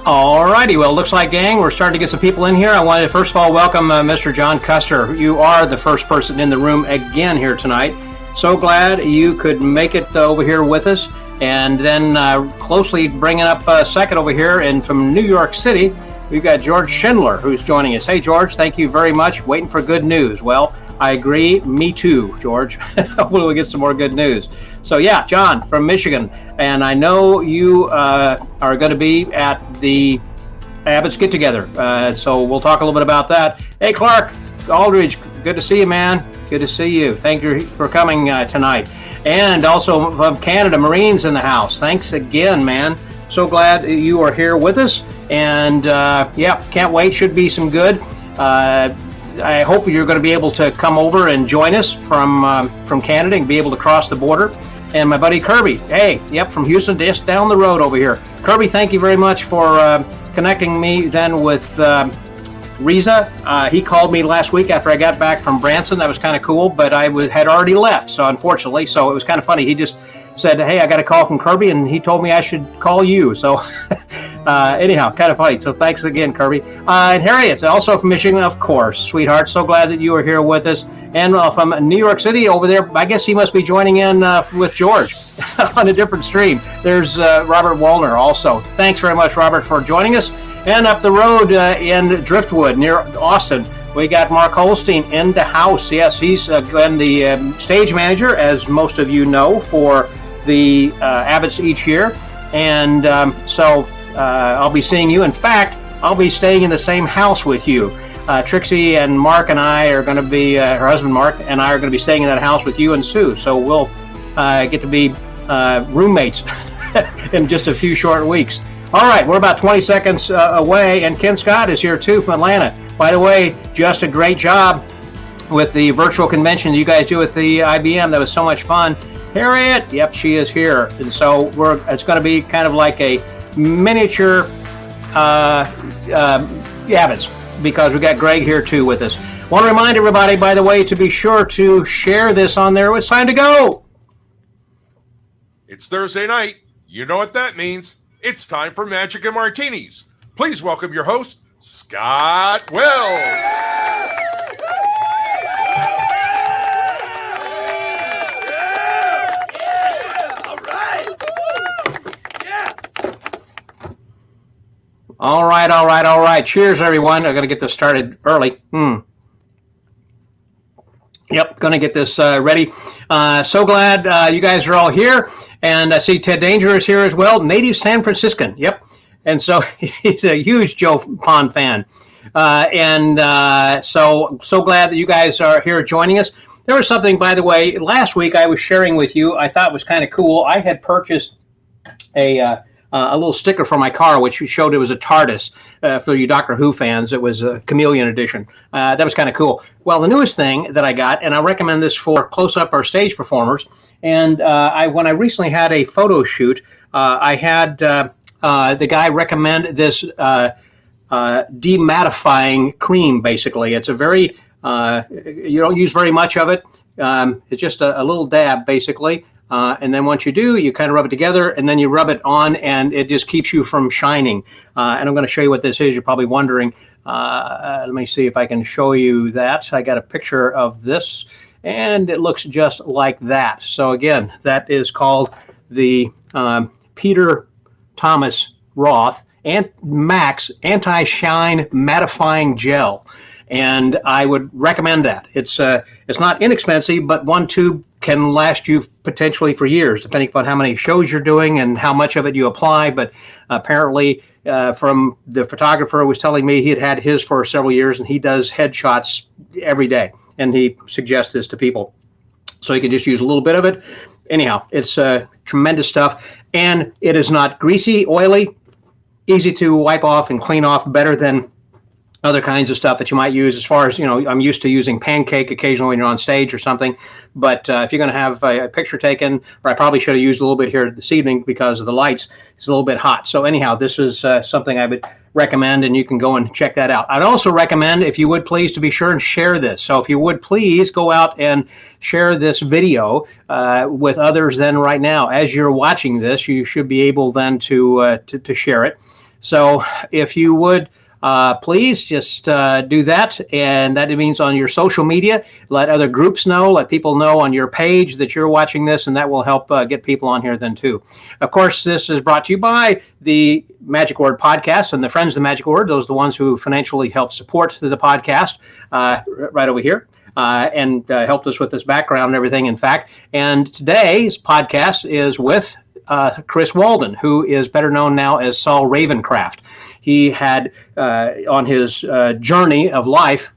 All righty. Well, it looks like, gang, we're starting to get some people in here. I wanted to first of all welcome Mr. John Custer. You are the first person in the room again here tonight. So glad you could make it over here with us. And then closely bringing up second over here, and from New York City, we've got George Schindler, who's joining us. Hey, George, thank you very much. Waiting for good news. Well, I agree. Me too, George. Hopefully we get some more good news. So, yeah, John from Michigan. And I know you are going to be at the Abbott's get-together. So we'll talk a little bit about that. Hey, Clark Aldridge, good to see you, man. Good to see you. Thank you for coming tonight. And also from Canada, Marines in the house. Thanks again, man. So glad you are here with us. And, yeah, can't wait. Should be some good. I hope you're going to be able to come over and join us from Canada and be able to cross the border. And my buddy Kirby, hey, yep, from Houston, just down the road over here. Kirby, thank you very much for connecting me then with Riza. He called me last week after I got back from Branson. That was kind of cool, but I had already left, so unfortunately. So it was kind of funny. He just said, hey, I got a call from Kirby, and he told me I should call you. So anyhow, kind of funny. So thanks again, Kirby. And Harriet, also from Michigan, of course, sweetheart. So glad that you are here with us. And from New York City over there, I guess he must be joining in with George on a different stream. There's Robert Wallner also. Thanks very much, Robert, for joining us. And up the road in Driftwood near Austin, we got Mark Holstein in the house. Yes, he's been the stage manager, as most of you know, for the Abbotts each year. And so I'll be seeing you. In fact, I'll be staying in the same house with you. Trixie and Mark and I are going to be, her husband Mark and I are going to be staying in that house with you and Sue. So we'll get to be roommates in just a few short weeks. All right, we're about 20 seconds away, and Ken Scott is here too from Atlanta. By the way, just a great job with the virtual convention you guys do with the IBM. That was so much fun. Harriet, yep, she is here. And so it's going to be kind of like a miniature Abbott's, because we got Greg here too with us. Want to remind everybody, by the way, to be sure to share this on there. It's time to go. It's Thursday night. You know what that means. It's time for Magic and Martinis. Please welcome your host, Scott Wells. All right. Cheers, everyone. I'm going to get this started early. Yep, going to get this ready. So glad you guys are all here. And I see Ted Danger is here as well. Native San Franciscan. Yep. And so he's a huge Joseph Pon fan. So glad that you guys are here joining us. There was something, by the way, last week I was sharing with you. I thought was kind of cool. I had purchased a little sticker for my car, which showed it was a TARDIS. For you Doctor Who fans, it was a Chameleon edition. That was kind of cool. Well, the newest thing that I got, and I recommend this for close-up or stage performers, and when I recently had a photo shoot, I had the guy recommend this demattifying cream, basically. It's a very, you don't use very much of it. It's just a little dab, basically. And then once you do, you kind of rub it together, and then you rub it on, and it just keeps you from shining. And I'm going to show you what this is. You're probably wondering. Let me see if I can show you that. I got a picture of this, and it looks just like that. So again, that is called the Peter Thomas Roth and Max Anti-Shine Mattifying Gel. And I would recommend that. It's not inexpensive, but one tube can last you potentially for years, depending upon how many shows you're doing and how much of it you apply. But apparently, from the photographer who was telling me, he had his for several years, and he does headshots every day, and he suggests this to people. So you can just use a little bit of it. Anyhow, it's tremendous stuff, and it is not greasy, oily, easy to wipe off and clean off, better than other kinds of stuff that you might use. As far as, I'm used to using Pancake occasionally when you're on stage or something. But if you're going to have a picture taken, or I probably should have used a little bit here this evening because of the lights, it's a little bit hot. So anyhow, this is something I would recommend, and you can go and check that out. I'd also recommend, if you would please, to be sure and share this. So if you would please go out and share this video with others then right now. As you're watching this, you should be able then to share it. So if you would, please just do that. And that means on your social media, let other groups know, let people know on your page that you're watching this, and that will help get people on here then too. Of course, this is brought to you by the Magic Word Podcast and the Friends of the Magic Word. Those are the ones who financially help support the podcast right over here. And helped us with this background and everything, in fact. And today's podcast is with Chris Walden, who is better known now as Saul Ravencraft. He had, on his journey of life,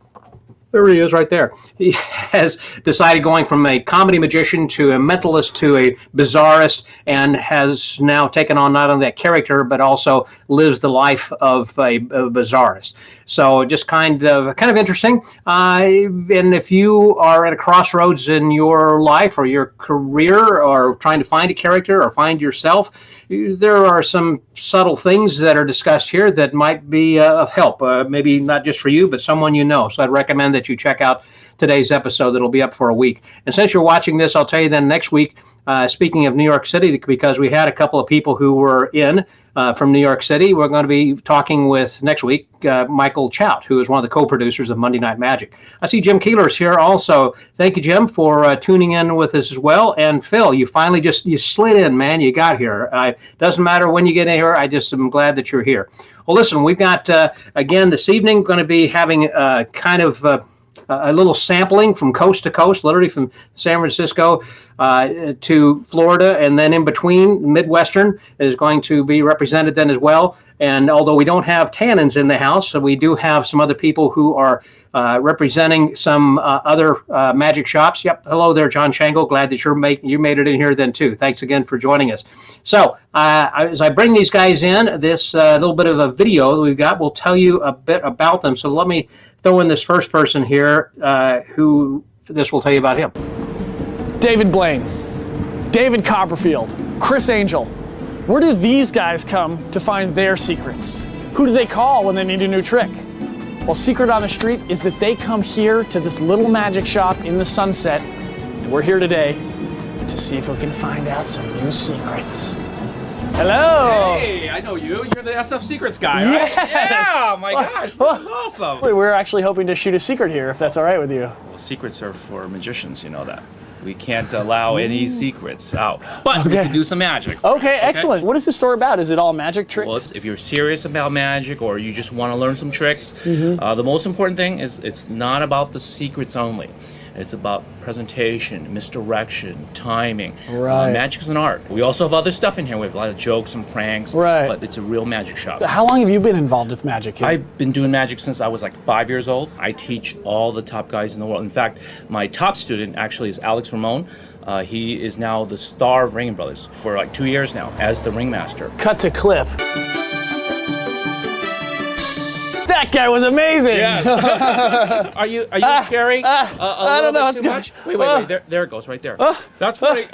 there he is right there. He has decided going from a comedy magician to a mentalist to a bizarrist, and has now taken on not only that character, but also lives the life of a bizarrist. So just kind of interesting. And if you are at a crossroads in your life or your career, or trying to find a character or find yourself, there are some subtle things that are discussed here that might be of help, maybe not just for you, but someone you know. So I'd recommend that you check out today's episode. That'll be up for a week. And since you're watching this, I'll tell you then next week, speaking of New York City, because we had a couple of people who were in from New York City, we're going to be talking with, next week, Michael Chout, who is one of the co-producers of Monday Night Magic. I see Jim Keeler's here also. Thank you, Jim, for tuning in with us as well. And Phil, you finally you slid in, man. You got here. Doesn't matter when you get in here. I just am glad that you're here. Well, listen, we've got, again, this evening, going to be having a little sampling from coast to coast, literally from San Francisco to Florida, and then in between, Midwestern is going to be represented then as well. And although we don't have tannins in the house, so we do have some other people who are representing some other magic shops. Yep. Hello there, John Shangle. Glad that you made it in here then too. Thanks again for joining us. So as I bring these guys in, this little bit of a video that we've got will tell you a bit about them. So let me throw in this first person here, who this will tell you about him. David Blaine, David Copperfield, Chris Angel. Where do these guys come to find their secrets? Who do they call when they need a new trick? Well, secret on the street is that they come here to this little magic shop in the Sunset, and we're here today to see if we can find out some new secrets. Hello! Hey, I know you. You're the SF Secrets guy, right? Yes! Yeah, my gosh, this is awesome. We're actually hoping to shoot a secret here, if that's all right with you. Well, secrets are for magicians, you know that. We can't allow any secrets out, but we can do some magic. Okay, excellent. What is the store about? Is it all magic tricks? Well, if you're serious about magic or you just want to learn some tricks, the most important thing is it's not about the secrets only. It's about presentation, misdirection, timing. Right. Magic's an art. We also have other stuff in here. We have a lot of jokes and pranks. Right. But it's a real magic shop. How long have you been involved with magic here? I've been doing magic since I was like 5 years old. I teach all the top guys in the world. In fact, my top student actually is Alex Ramon. He is now the star of Ringing Brothers for like 2 years now as the ringmaster. Cut to clip. That guy was amazing. Yes. Are you carrying I don't know. Too much? Wait. There it goes, right there. That's pretty.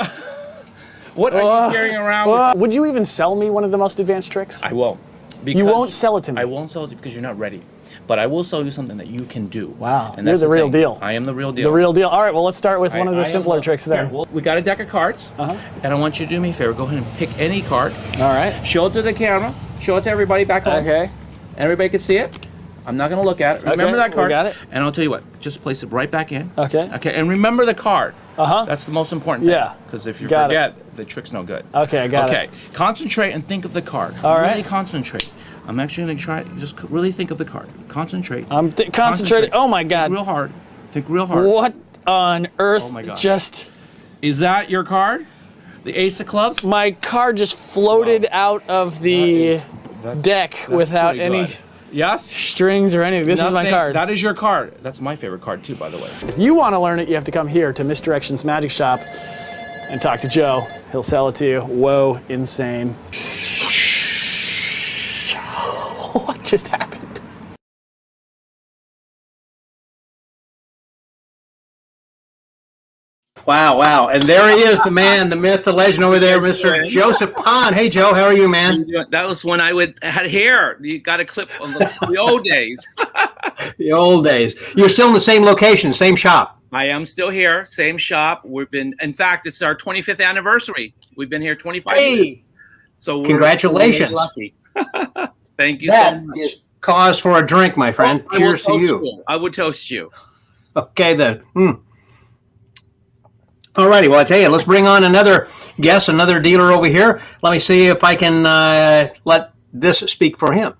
What are you carrying around with you? Would you even sell me one of the most advanced tricks? I won't. You won't sell it to me? I won't sell it to you because you're not ready. But I will sell you something that you can do. Wow. And You're that's the real thing. deal. I am the real deal. The real deal. All right, well, let's start with one of the I simpler am tricks then. Here, well, we got a deck of cards, and I want you to do me a favor. Go ahead and pick any card. All right. Show it to the camera. Show it to everybody back home. Okay. Everybody can see it. I'm not going to look at it. Remember Okay, that card. we got it. And I'll tell you what. Just place it right back in. Okay. Okay. And remember the card. That's the most important thing. Yeah. Because if you Got forget, the trick's no good. Okay, I got it. Okay. Concentrate and think of the card. All right. Really concentrate. I'm actually going to try. Just really think of the card. Concentrate. I'm concentrating. Oh my God. Think real hard. Think real hard. What on earth Oh my God. just... Is that your card? The Ace of Clubs? My card just floated out of the deck without pretty any good. Yes? strings or anything. This is my Nothing- card. That is your card. That's my favorite card too, by the way. If you want to learn it, you have to come here to Misdirections Magic Shop and talk to Joe. He'll sell it to you. Whoa, insane. What just happened? Wow. And there he is, the man, the myth, the legend over there, Mr. Joseph Pon. Hey, Joe, how are you, man? That was when I had hair. You got a clip on the old days. The old days. You're still in the same location, same shop. I am still here, same shop. In fact, it's our 25th anniversary. We've been here 25 years. Hey, So congratulations. We're lucky. Thank you so That much. is cause for a drink, my friend. I will Cheers to toast you. I would toast you. Okay, then. All righty. Well, I tell you, let's bring on another guest, another dealer over here. Let me see if I can let this speak for him.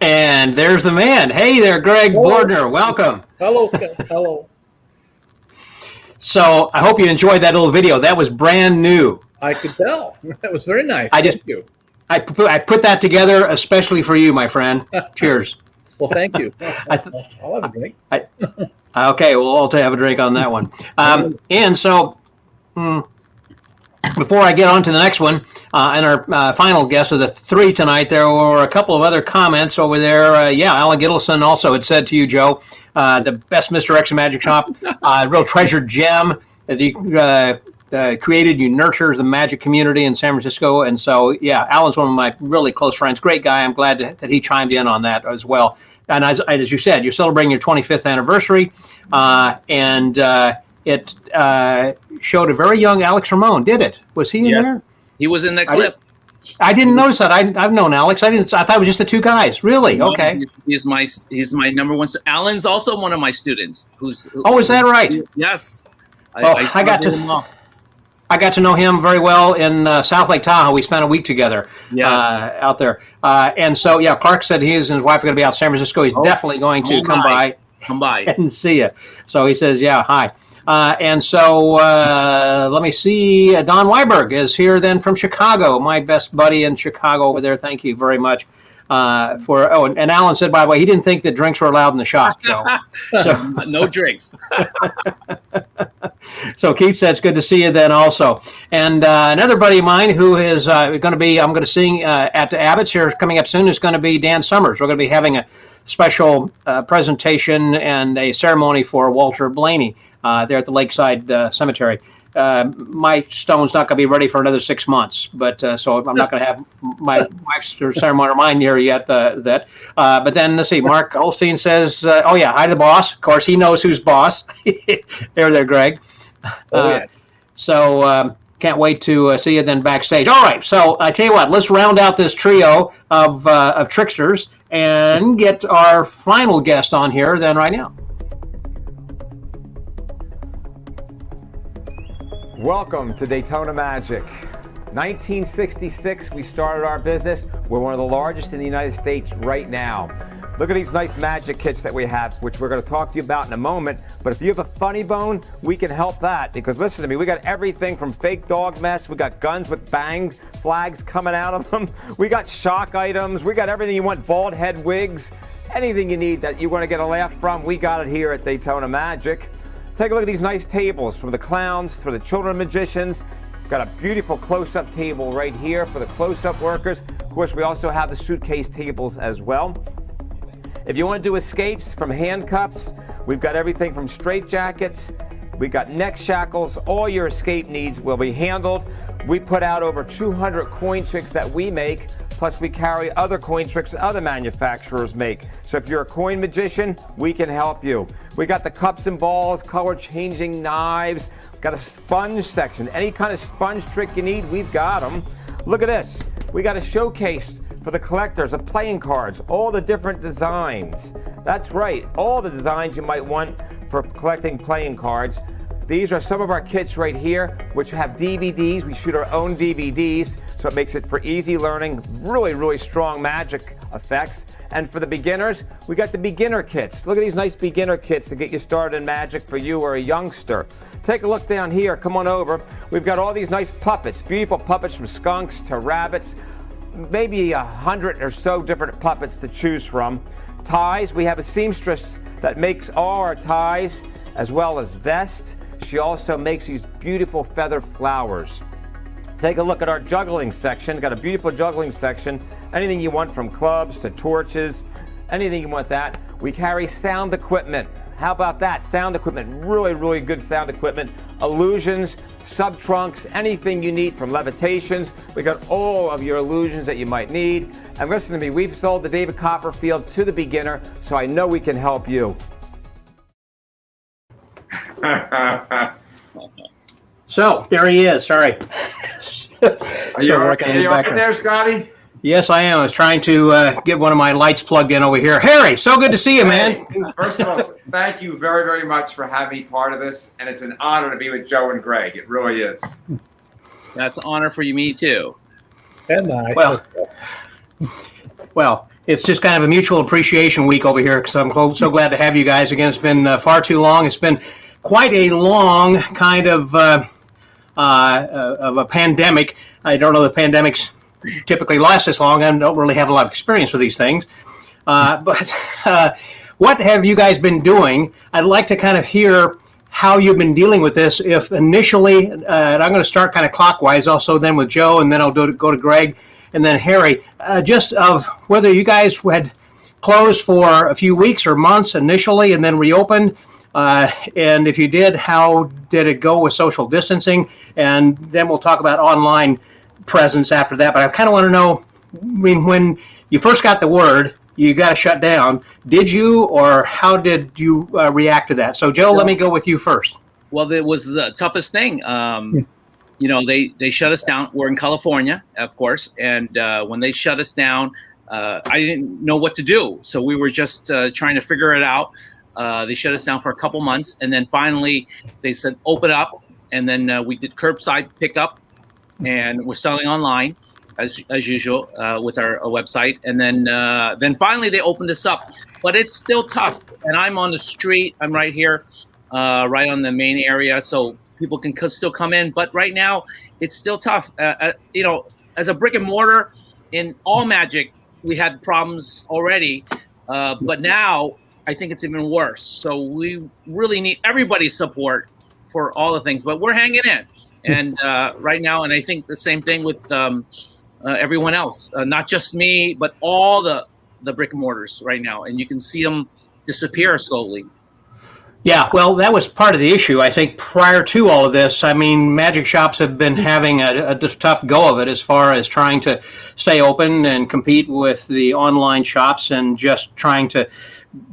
And there's the man. Hey there, Greg Bordner. Welcome. Hello, Scott. Hello. So I hope you enjoyed that little video. That was brand new. I could tell. That was very nice. Thank you. I put that together especially for you, my friend. Cheers. Well, thank you. I'll have a drink. Okay, we'll all have a drink on that one. And so, before I get on to the next one, and our final guest of the three tonight, there were a couple of other comments over there. Alan Gittleson also had said to you, Joe, the best Misdirections Magic Shop, real treasured gem that you created. You nurtures the magic community in San Francisco. And so, Alan's one of my really close friends. Great guy. I'm glad that he chimed in on that as well. And as you said, you're celebrating your 25th anniversary, and it showed a very young Alex Ramon, did it? Was he in there? He was in that clip. I didn't notice that. I've known Alex. I thought it was just the two guys. Really? Okay. He's my number one. Alan's also one of my students. Is that right? Yes. I got to know him very well in South Lake Tahoe. We spent a week together out there. And so, Clark said he and his wife are going to be out in San Francisco. He's definitely going to come by and see you. So he says, hi. And so let me see. Don Weiberg is here then from Chicago, my best buddy in Chicago over there. Thank you very much. And Alan said, by the way, he didn't think that drinks were allowed in the shop. So no drinks. So Keith said it's good to see you then also. And another buddy of mine who is going to be, I'm going to sing at the Abbott's here coming up soon, is going to be Dan Summers. We're going to be having a special presentation and a ceremony for Walter Blaney there at the Lakeside Cemetery. My stone's not going to be ready for another 6 months, but so I'm not going to have my wife's ceremony or mine here yet. But then let's see. Mark Holstein says, hi to the boss. Of course, he knows who's boss. there, Greg. So can't wait to see you then backstage. All right. So I tell you what, let's round out this trio of tricksters and get our final guest on here then right now. Welcome to Daytona Magic. 1966, we started our business. We're one of the largest in the United States right now. Look at these nice magic kits that we have, which we're going to talk to you about in a moment. But if you have a funny bone, we can help that. Because listen to me, we got everything from fake dog mess. We got guns with bang flags coming out of them. We got shock items. We got everything you want, bald head wigs. anything you need that you want to get a laugh from, we got it here at Daytona Magic. Take a look at these nice tables from the clowns, for the children magicians. Got a beautiful close-up table right here for the close-up workers. Of course, we also have the suitcase tables as well. If you want to do escapes from handcuffs, we've got everything from straitjackets. We've got neck shackles. All your escape needs will be handled. We put out over 200 coin tricks that we make, plus we carry other coin tricks that other manufacturers make. So if you're a coin magician, we can help you. We got the cups and balls, color changing knives, got a sponge section. Any kind of sponge trick you need, we've got them. Look at this. We got a showcase for the collectors of playing cards, all the different designs. That's right, all the designs you might want for collecting playing cards. These are some of our kits right here, which have DVDs. We shoot our own DVDs, so it makes it for easy learning, really, really strong magic effects. And for the beginners, we got the beginner kits. Look at these nice beginner kits to get you started in magic for you or a youngster. Take a look down here, come on over. We've got all these nice puppets, beautiful puppets from skunks to rabbits, maybe 100 or so different puppets to choose from. Ties, we have a seamstress that makes all our ties, as well as vests. She also makes these beautiful feather flowers. Take a look at our juggling section. Got a beautiful juggling section. Anything you want, from clubs to torches, anything you want that. We carry sound equipment. How about that? Sound equipment, really, really good sound equipment. Illusions, sub-trunks, anything you need, from levitations. We got all of your illusions that you might need. And listen to me, we've sold the David Copperfield to the beginner, so I know we can help you. So there he is. Sorry. Are you okay there, Scotty? Yes, I am. I was trying to get one of my lights plugged in over here. Harry, so good to see you, man. First of all, thank you very, very much for having me part of this, and it's an honor to be with Joe and Greg. It really is. That's an honor for me too. And I. Well, it's just kind of a mutual appreciation week over here, because I'm so glad to have you guys again. It's been far too long. It's been quite a long kind of a pandemic. I don't know the pandemics typically last this long. I don't really have a lot of experience with these things. But what have you guys been doing? I'd like to kind of hear how you've been dealing with this. If initially, and I'm going to start kind of clockwise, also then with Joe, and then I'll go to Greg, and then Harry, just of whether you guys had closed for a few weeks or months initially and then reopened. And if you did, how did it go with social distancing? And then we'll talk about online presence after that. But I kind of want to know, I mean, when you first got the word, you got to shut down. Did you, or how did you react to that? So, Joe, let me go with you first. Well, it was the toughest thing. You know, they shut us down. We're in California, of course. And when they shut us down, I didn't know what to do. So we were just trying to figure it out. They shut us down for a couple months. And then finally they said, open up. And then we did curbside pickup, and we're selling online as usual with our website. And then finally they opened us up, but it's still tough. And I'm on the street. I'm right here, right on the main area. So people can still come in, but right now it's still tough. You know, as a brick and mortar in all magic, we had problems already, but now I think it's even worse. So we really need everybody's support for all the things, but we're hanging in. And right now, and I think the same thing with everyone else, not just me, but all the brick and mortars right now. And you can see them disappear slowly. Yeah, well, that was part of the issue. I think prior to all of this, I mean, magic shops have been having a tough go of it as far as trying to stay open and compete with the online shops, and just trying to,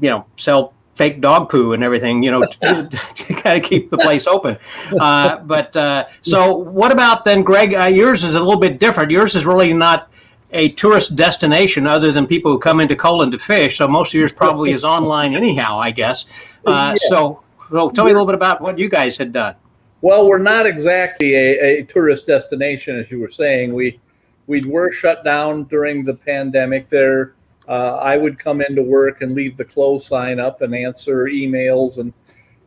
you know, sell fake dog poo and everything, you know, to kind of keep the place open. So what about then, Greg? Yours is a little bit different. Yours is really not a tourist destination other than people who come into Colon to fish. So most of yours probably is online anyhow, I guess. So tell me a little bit about what you guys had done. Well, we're not exactly a tourist destination, as you were saying. We were shut down during the pandemic. There, I would come into work and leave the close sign up and answer emails and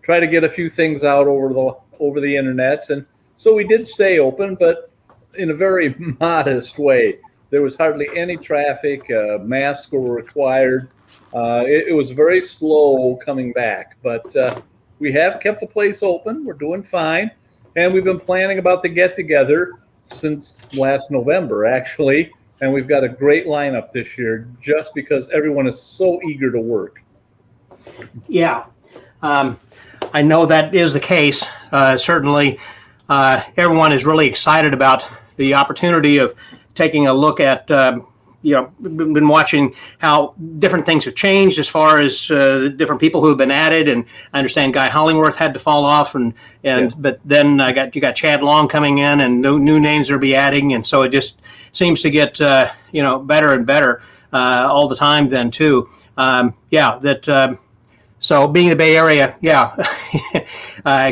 try to get a few things out over the internet. And so we did stay open, but in a very modest way. There was hardly any traffic. Masks were required. It was very slow coming back, but we have kept the place open. We're doing fine, and we've been planning about the get-together since last November, actually, and we've got a great lineup this year just because everyone is so eager to work. Yeah, I know that is the case. Certainly, everyone is really excited about the opportunity of taking a look at, been watching how different things have changed as far as the different people who have been added. And I understand Guy Hollingworth had to fall off, but then you got Chad Long coming in, and new names are be adding, and so it just seems to get better and better all the time. Then too, So being the Bay Area,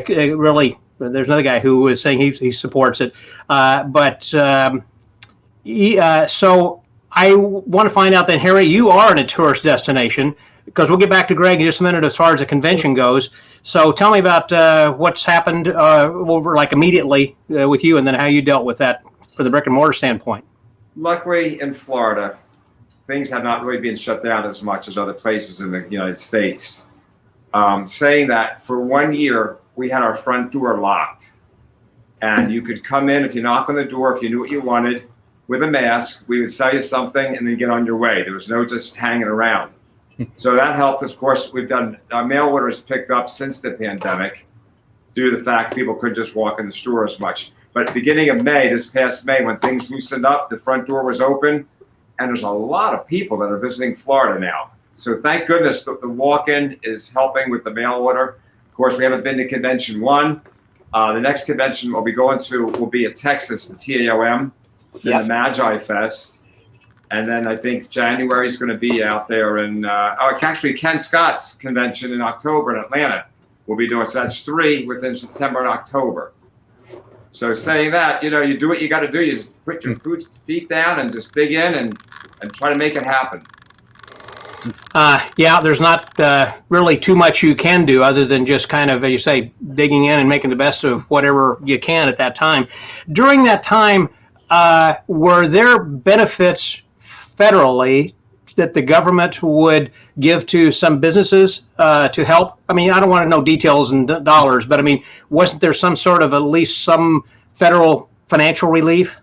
really. There's another guy who was saying he supports it, so I want to find out then, Harry, you are in a tourist destination, because we'll get back to Greg in just a minute as far as the convention goes. So tell me about what's happened over immediately with you, and then how you dealt with that for the brick and mortar standpoint. Luckily, in Florida, things have not really been shut down as much as other places in the United States. Saying that, for 1 year, we had our front door locked. And you could come in, if you knock on the door, if you knew what you wanted, with a mask, we would sell you something and then get on your way. There was no just hanging around. So that helped us. Of course, we've done, our mail order has picked up since the pandemic due to the fact people couldn't just walk in the store as much. But beginning of May, this past May, when things loosened up, the front door was open, and there's a lot of people that are visiting Florida now. So thank goodness the walk-in is helping with the mail order. Of course, we haven't been to Convention 1. The next convention we'll be going to will be at Texas, the TAOM, then the Magi Fest. And then I think January is going to be out there in, actually Ken Scott's convention in October in Atlanta we'll be doing. So that's 3 within September and October. So saying that, you do what you got to do. You just put your feet down and just dig in and try to make it happen. There's not really too much you can do other than just kind of, as you say, digging in and making the best of whatever you can at that time. During that time, were there benefits federally that the government would give to some businesses to help? I mean, I don't want to know details and dollars, but I mean, wasn't there some sort of at least some federal financial relief?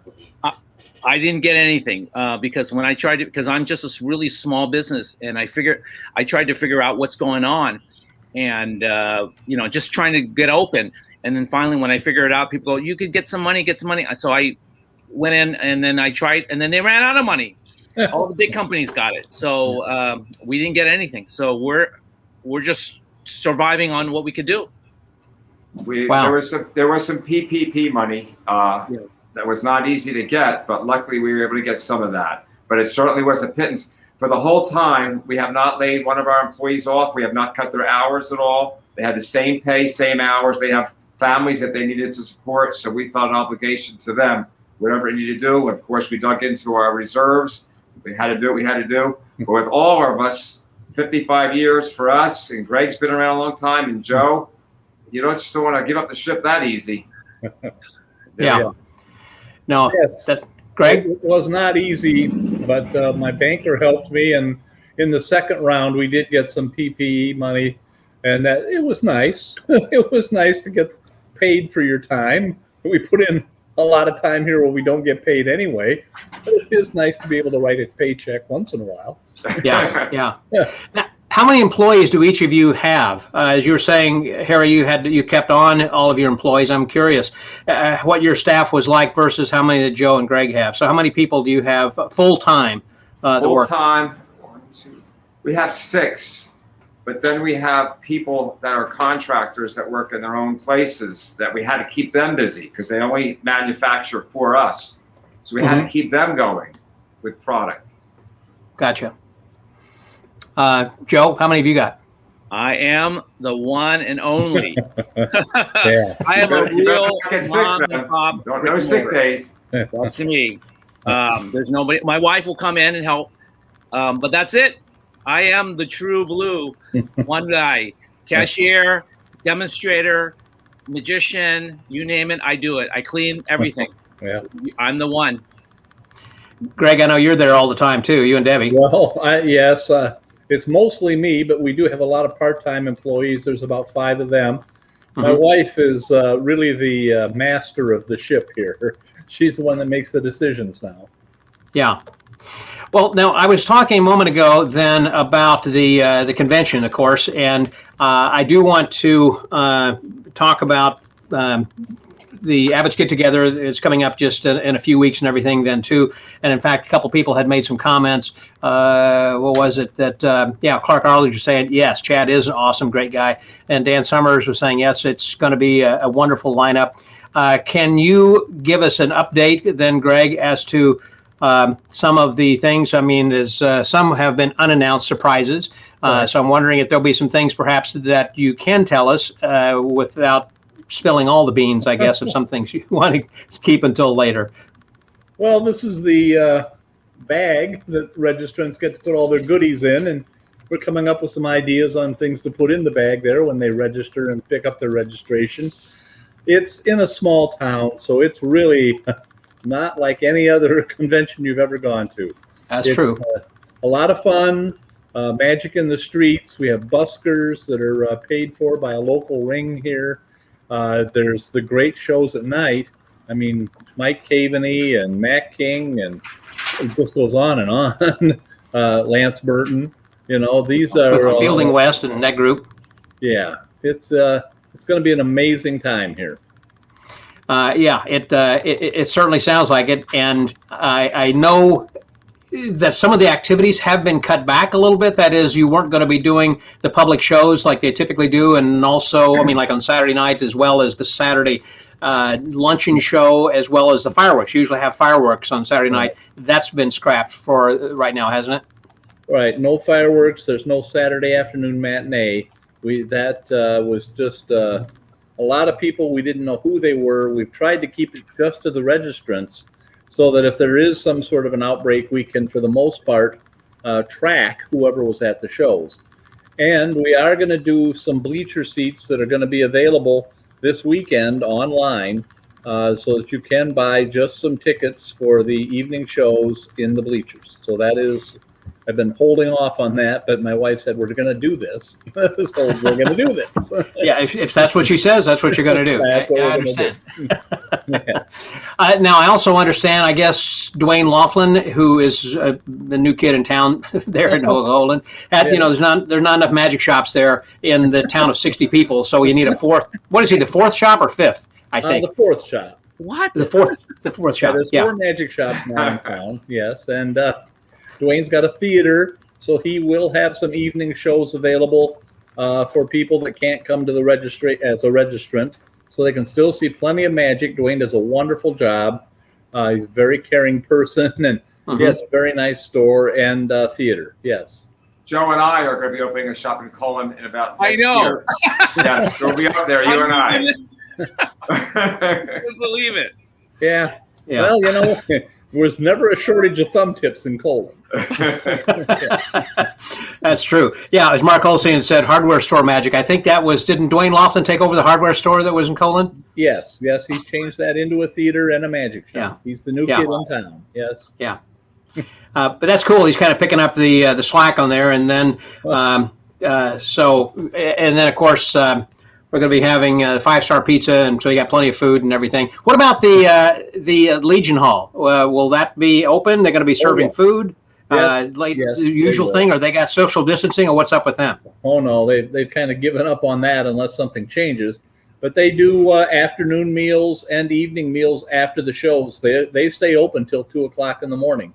I didn't get anything because when I tried to, because I'm just a really small business, and I tried to figure out what's going on, and just trying to get open. And then finally, when I figured it out, people go, "You could get some money, So I went in, and then I tried, and then they ran out of money. All the big companies got it, so we didn't get anything. So we're just surviving on what we could do. There was some PPP money. That was not easy to get, but luckily we were able to get some of that. But it certainly was a pittance. For the whole time, we have not laid one of our employees off. We have not cut their hours at all. They had the same pay, same hours. They have families that they needed to support, so we felt an obligation to them. Whatever we needed to do, of course, we dug into our reserves. We had to do what we had to do. But with all of us, 55 years for us, and Greg's been around a long time, and Joe, you don't just want to give up the ship that easy. No, yes. That's Greg. It was not easy, but my banker helped me, and in the second round, we did get some PPE money, and that it was nice. It was nice to get paid for your time. We put in a lot of time here where we don't get paid anyway, but it is nice to be able to write a paycheck once in a while. Yeah. Now, how many employees do each of you have? As you were saying, Harry, you kept on all of your employees. I'm curious what your staff was like versus how many that Joe and Greg have. So how many people do you have full time? Full time, 1, 2. We have 6, but then we have people that are contractors that work in their own places that we had to keep them busy because they only manufacture for us. So we had to keep them going with product. Gotcha. Joe, how many have you got? I am the one and only. Yeah. I am a real mom sick, and pop. No sick days. That's me. There's nobody. My wife will come in and help, but that's it. I am the true blue one guy. Cashier, demonstrator, magician, you name it, I do it. I clean everything. Yeah. I'm the one. Greg, I know you're there all the time too. You and Debbie. Well, yes. it's mostly me, but we do have a lot of part-time employees. There's about 5 of them. My Mhm. wife is really the master of the ship here. She's the one that makes the decisions now. Yeah. Well, now I was talking a moment ago then about the convention, of course, and I do want to talk about the Abbott's get together. It's coming up just in a few weeks and everything then too. And in fact, a couple people had made some comments. What was it that? Clark Arledge was saying yes, Chad is an awesome, great guy, and Dan Summers was saying yes, it's going to be a wonderful lineup. Can you give us an update then, Greg, as to some of the things? I mean, some have been unannounced surprises. Right. So I'm wondering if there'll be some things perhaps that you can tell us without spilling all the beans, I guess, of some things you want to keep until later. Well, this is the bag that registrants get to put all their goodies in, and we're coming up with some ideas on things to put in the bag there when they register and pick up their registration. It's in a small town, so it's really not like any other convention you've ever gone to. That's true. A lot of fun, magic in the streets. We have buskers that are paid for by a local ring here. There's the great shows at night. I mean, Mike Caveney and Matt King, and it just goes on and on. Lance Burton, these are Fielding West and that group. Yeah, it's going to be an amazing time here. It certainly sounds like it, and I know that some of the activities have been cut back a little bit. That is, you weren't going to be doing the public shows like they typically do, and also, I mean, like on Saturday night, as well as the Saturday luncheon show, as well as the fireworks. You usually have fireworks on Saturday night. That's been scrapped for right now, hasn't it? Right, no fireworks. There's no Saturday afternoon matinee. That was just a lot of people. We didn't know who they were. We've tried to keep it just to the registrants, so that if there is some sort of an outbreak, we can, for the most part, track whoever was at the shows. And we are going to do some bleacher seats that are going to be available this weekend online, so that you can buy just some tickets for the evening shows in the bleachers. So that is, I've been holding off on that, but my wife said, we're going to do this. So we're going to do this. Yeah, if that's what she says, that's what you're going to do. That's what I we're understand. going to do. Yeah. Now, I also understand, I guess, Dwayne Laughlin, who is the new kid in town there in Holden, there's not enough magic shops there in the town of 60 people, so you need a fourth. What is he, the fourth shop or fifth, I think? The fourth shop. What? The fourth shop. There's 4 magic shops now in town, yes. And Dwayne's got a theater, so he will have some evening shows available for people that can't come to the registry as a registrant, so they can still see plenty of magic. Dwayne does a wonderful job. He's a very caring person, and he has a very nice store and theater. Yes. Joe and I are going to be opening a shop in Colon in about next I know. year. Yes, we'll be up there, you and I. I couldn't believe it. Yeah. Well, there's never a shortage of thumb tips in Colon. That's true. Yeah, as Mark Olsen said, hardware store magic. I think didn't Dwayne Laughlin take over the hardware store that was in Colon? Yes, he's changed that into a theater and a magic shop. Yeah. He's the new kid in town. Yes. Yeah. But that's cool. He's kind of picking up the slack on there, and then and then of course we're going to be having 5-star pizza, and so you got plenty of food and everything. What about the Legion Hall? Will that be open? They're going to be serving food, Yes, usual thing, or they got social distancing, or what's up with them? Oh no, they've kind of given up on that unless something changes. But they do afternoon meals and evening meals after the shows. They stay open till 2:00 in the morning.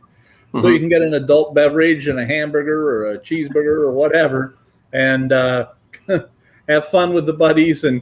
So you can get an adult beverage and a hamburger or a cheeseburger or whatever, and have fun with the buddies and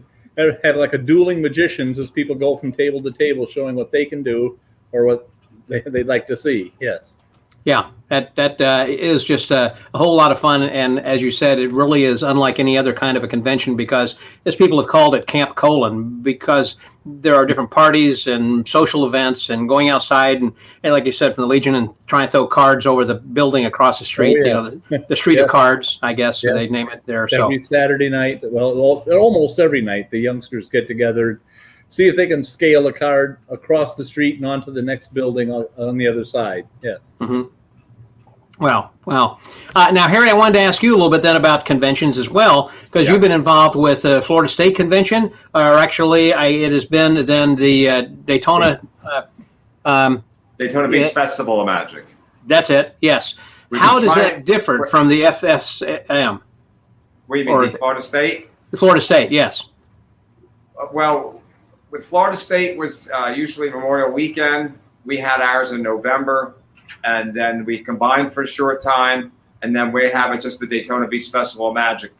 have like a dueling magicians as people go from table to table, showing what they can do or what they'd like to see. Yes. Yeah, that is just a whole lot of fun, and as you said, it really is unlike any other kind of a convention, because as people have called it, Camp Colon, because there are different parties and social events and going outside and like you said, from the Legion, and trying to throw cards over the building across the street. The street of cards, I guess they name it there. Every Saturday night, well, almost every night, the youngsters get together, see if they can scale a card across the street and onto the next building on the other side. Yes. Well. Now, Harry, I wanted to ask you a little bit then about conventions as well, because you've been involved with the Florida State Convention, or actually, it has been then the Daytona. Daytona Beach Festival of Magic. That's it. Yes. How does that differ from the FSM? What do you mean, the Florida State? The Florida State, yes. Well, with Florida State was usually Memorial Weekend. We had ours in November, and then we combined for a short time, and then we have it just the Daytona Beach Festival of Magic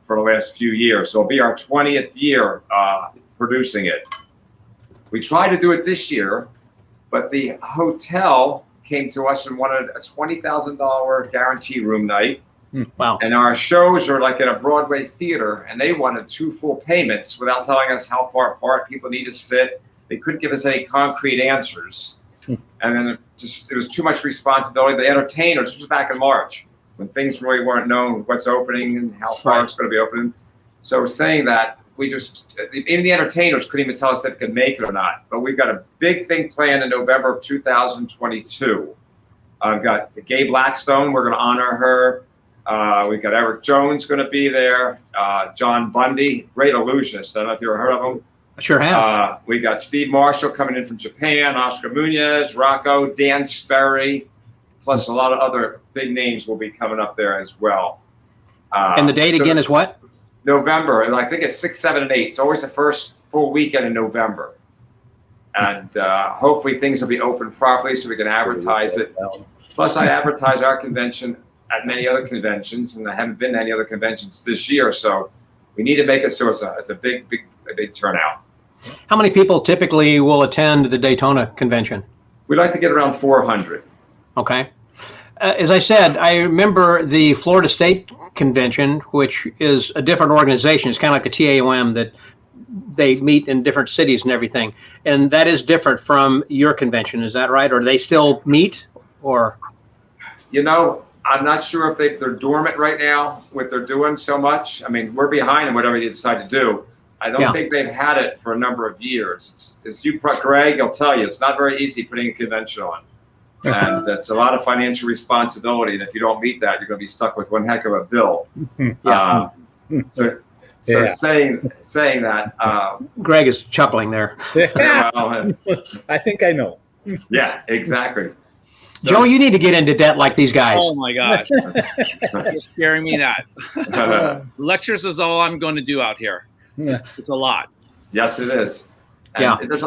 for the last few years. So it'll be our 20th year producing it. We tried to do it this year, but the hotel came to us and wanted a $20,000 guarantee room night. Wow. And our shows are like in a Broadway theater, and they wanted 2 full payments without telling us how far apart people need to sit. They couldn't give us any concrete answers. And then it was too much responsibility. The entertainers, this was back in March, when things really weren't known what's opening and how far it's going to be opening. So saying that, even the entertainers couldn't even tell us if they could make it or not. But we've got a big thing planned in November of 2022. I've got the Gabe Blackstone. We're going to honor her. We've got Eric Jones going to be there. John Bundy, great illusionist. I don't know if you ever heard of him. I sure have. We got Steve Marshall coming in from Japan, Oscar Munoz, Rocco, Dan Sperry, plus a lot of other big names will be coming up there as well. And the date again is what? November, and I think it's 6, 7, and 8. It's always the first full weekend in November. And hopefully things will be open properly so we can advertise it. Plus, I advertise our convention at many other conventions, and I haven't been to any other conventions this year, so we need to make it so it's a big turnout. How many people typically will attend the Daytona convention? We'd like to get around 400. Okay. As I said, I remember the Florida State Convention, which is a different organization. It's kind of like the TAOM, that they meet in different cities and everything. And that is different from your convention. Is that right? Or do they still meet? Or, I'm not sure if they're dormant right now, what they're doing so much. I mean, we're behind in whatever they decide to do. I don't think they've had it for a number of years. Greg will tell you, it's not very easy putting a convention on. And it's a lot of financial responsibility. And if you don't meet that, you're going to be stuck with one heck of a bill. So saying that. Greg is chuckling there. I think I know. Yeah, exactly. So, Joe, you need to get into debt like these guys. Oh my gosh. You're scaring me that. Lectures is all I'm going to do out here. It's a lot. Yes, it is. And there's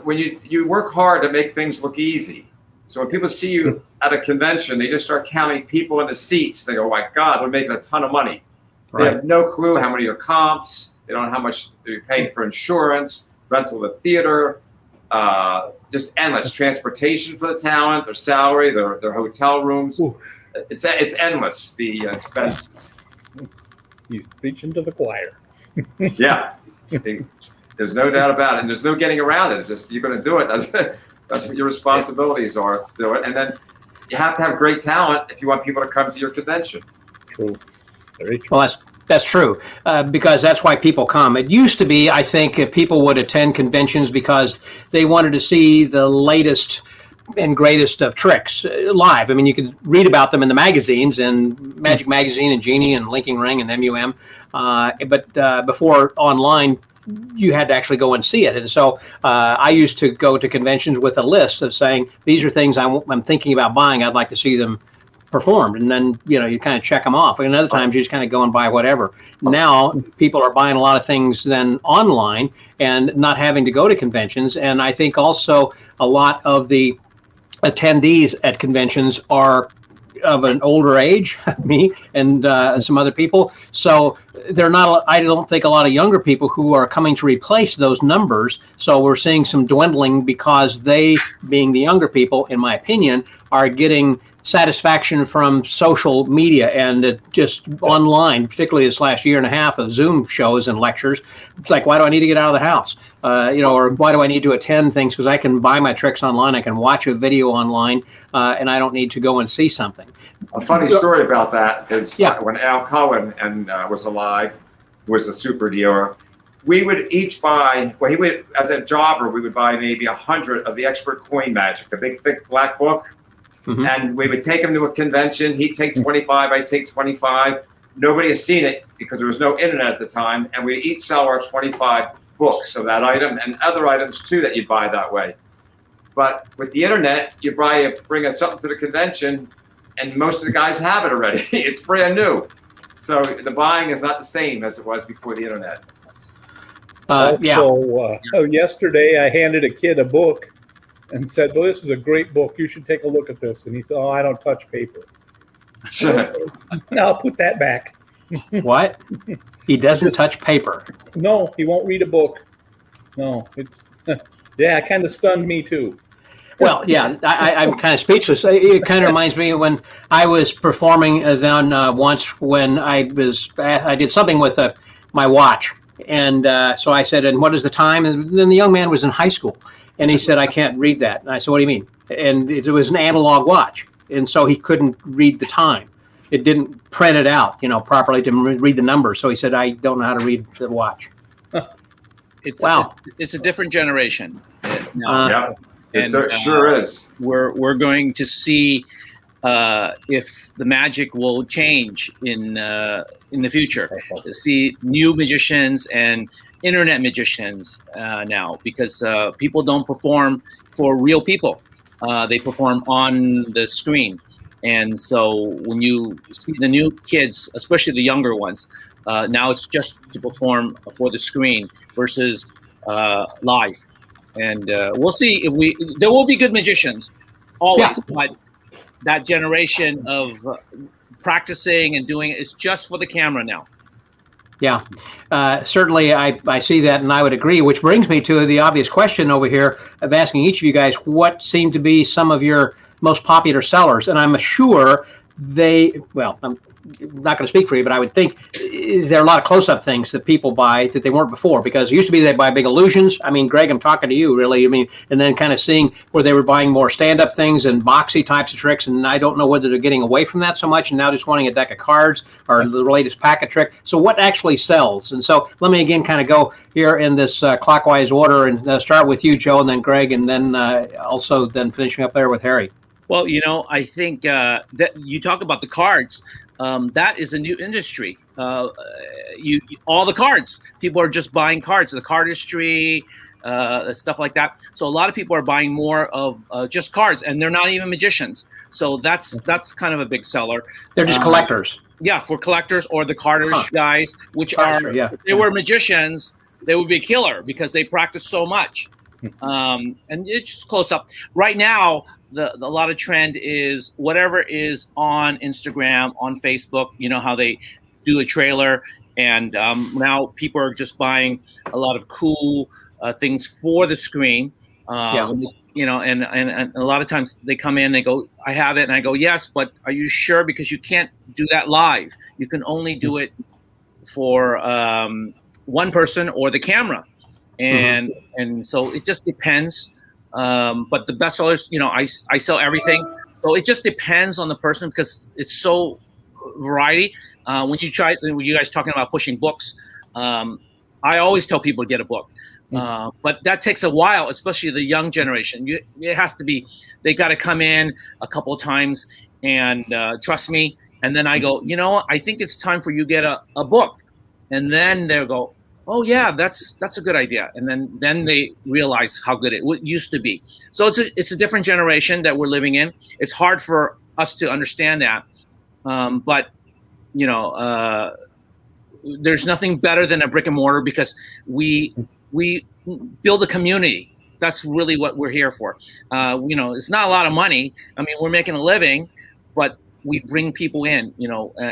when you work hard to make things look easy. So when people see you at a convention, they just start counting people in the seats. They go, oh my God, they're making a ton of money. Right. They have no clue how many are comps. They don't know how much they're paying for insurance, rental of the theater, just endless transportation for the talent, their salary, their hotel rooms. Ooh. It's endless, the expenses. He's preaching to the choir. Yeah, there's no doubt about it, and there's no getting around it. Just you're going to do it. That's what your responsibilities are, to do it. And then you have to have great talent if you want people to come to your convention. True, very true. Well, that's true, because that's why people come. It used to be, I think, people would attend conventions because they wanted to see the latest and greatest of tricks live. I mean, you could read about them in the magazines, and Magic Magazine and Genie and Linking Ring and MUM, but before online, you had to actually go and see it. And so I used to go to conventions with a list of saying, these are things I'm thinking about buying. I'd like to see them performed, and then you kind of check them off. And other times you just kind of go and buy whatever. Now people are buying a lot of things then online and not having to go to conventions. And I think also a lot of the attendees at conventions are of an older age, me and some other people. So they're not, I don't think, a lot of younger people who are coming to replace those numbers. So we're seeing some dwindling because they, being the younger people, in my opinion, are getting satisfaction from social media and just online, particularly this last year and a half of Zoom shows and lectures. It's like, why do I need to get out of the house? Or why do I need to attend things? Because I can buy my tricks online, I can watch a video online, and I don't need to go and see something. A funny story about that is when Al Cohen was alive, was a super dealer, we would each buy, he would, as a jobber, we would buy maybe 100 of the Expert Coin Magic, the big thick black book. And we would take him to a convention. He'd take 25, I'd take 25. Nobody has seen it because there was no internet at the time. And we each sell our 25 books of that item and other items too that you buy that way. But with the internet, you bring us something to the convention and most of the guys have it already. It's brand new. So the buying is not the same as it was before the internet. Yesterday I handed a kid a book and said, well, this is a great book. You should take a look at this. And he said, oh, I don't touch paper. I'll put that back. What? He doesn't touch paper? No, he won't read a book. No, it's, it kind of stunned me too. Well, yeah, I'm kind of speechless. It kind of reminds me of when I was performing once when I did something with my watch. And so I said, and what is the time? And then the young man was in high school. And he said, I can't read that. And I said, what do you mean? And it was an analog watch. And so he couldn't read the time. It didn't print it out, properly to read the numbers. So he said, I don't know how to read the watch. It's a different generation. It sure is. We're going to see if the magic will change in the future. To see new magicians and internet magicians now, because people don't perform for real people. They perform on the screen. And so when you see the new kids, especially the younger ones, now it's just to perform for the screen versus live. And we'll see if there will be good magicians always, but that generation of practicing and doing it is just for the camera now. Yeah, certainly I see that, and I would agree, which brings me to the obvious question over here of asking each of you guys what seem to be some of your most popular sellers. And I'm sure I'm not going to speak for you, but I would think there are a lot of close-up things that people buy that they weren't before, because it used to be they buy big illusions. I mean, Greg, I'm talking to you really. I mean, and then kind of seeing where they were buying more stand-up things and boxy types of tricks, and I don't know whether they're getting away from that so much and now just wanting a deck of cards or the latest packet trick. So what actually sells? And so let me again kind of go here in this clockwise order and start with you, Joe, and then Greg, and then also then finishing up there with Harry. Well, I think that you talk about the cards. That is a new industry. All the cards, people are just buying cards, the cardistry, stuff like that. So a lot of people are buying more of just cards, and they're not even magicians. So that's kind of a big seller. They're just collectors. Yeah, for collectors or the cardist guys, which if they were magicians, they would be a killer because they practice so much. And it's just close up. Right now, a lot of trend is whatever is on Instagram, on Facebook. You know how they do a trailer, and now people are just buying a lot of cool things for the screen. And a lot of times they come in, they go, I have it, and I go, yes, but are you sure? Because you can't do that live. You can only do it for one person or the camera. And so it just depends. But the best sellers, I sell everything. So it just depends on the person because it's so variety. When you guys talking about pushing books, I always tell people to get a book. But that takes a while, especially the young generation. It has to be, they got to come in a couple of times and trust me. And then I go, I think it's time for you to get a book. And then they'll go, oh yeah, that's a good idea. And then they realize how good it used to be. So it's a different generation that we're living in. It's hard for us to understand that. But there's nothing better than a brick and mortar because we build a community. That's really what we're here for. It's not a lot of money. I mean, we're making a living, but we bring people in,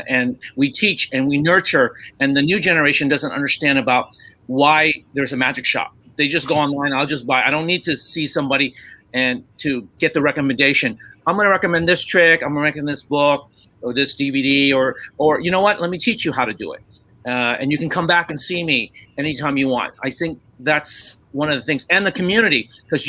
and we teach and we nurture. And the new generation doesn't understand about why there's a magic shop. They just go online. I'll just buy. I don't need to see somebody and to get the recommendation. I'm going to recommend this trick. I'm going to recommend this book or this DVD or you know what? Let me teach you how to do it. And you can come back and see me anytime you want. I think that's one of the things. And the community, because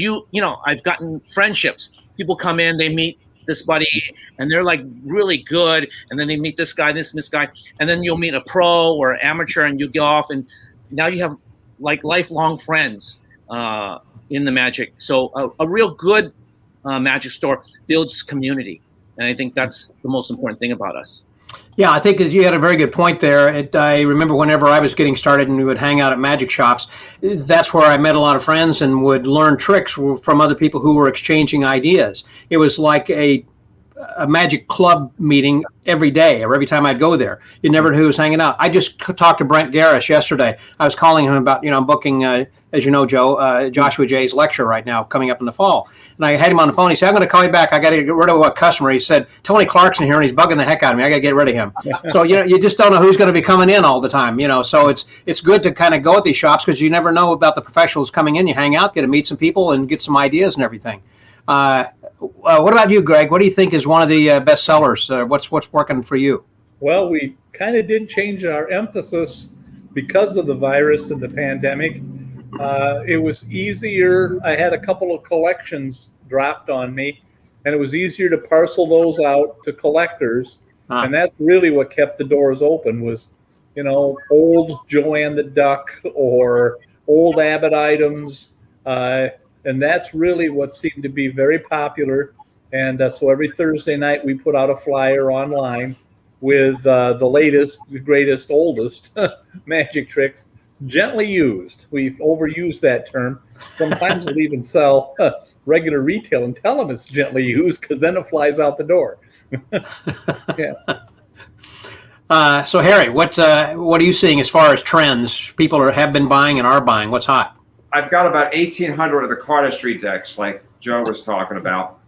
I've gotten friendships. People come in, they meet this buddy, and they're like really good. And then they meet this guy, this guy, and then you'll meet a pro or an amateur, and you go off, and now you have like lifelong friends in the magic. So a real good magic store builds community. And I think that's the most important thing about us. Yeah, I think that you had a very good point there. I remember whenever I was getting started and we would hang out at magic shops, that's where I met a lot of friends and would learn tricks from other people who were exchanging ideas. It was like a magic club meeting every day or every time I'd go there. You never knew who was hanging out. I just talked to Brent Garrish yesterday. I was calling him about, booking, as you know, Joe, Joshua Jay's lecture right now coming up in the fall. And I had him on the phone. He said, I'm going to call you back. I got to get rid of a customer. He said, Tony Clarkson here, and he's bugging the heck out of me. I got to get rid of him. So, you just don't know who's going to be coming in all the time, So it's good to kind of go at these shops because you never know about the professionals coming in. You hang out, get to meet some people, and get some ideas and everything. What about you, Greg? What do you think is one of the best sellers? What's working for you? Well, we kind of did change our emphasis because of the virus and the pandemic. It was easier. I had a couple of collections dropped on me, and it was easier to parcel those out to collectors. And that's really what kept the doors open was, old Joanne the Duck or old Abbott items. And that's really what seemed to be very popular. And so every Thursday night we put out a flyer online with the latest, the greatest, oldest magic tricks. It's gently used. We've overused that term. Sometimes we'll even sell regular retail and tell them it's gently used because then it flies out the door. Yeah. So Harry, what are you seeing as far as trends? People have been buying and are buying. What's hot? I've got about 1,800 of the cardistry decks, like Joe was talking about.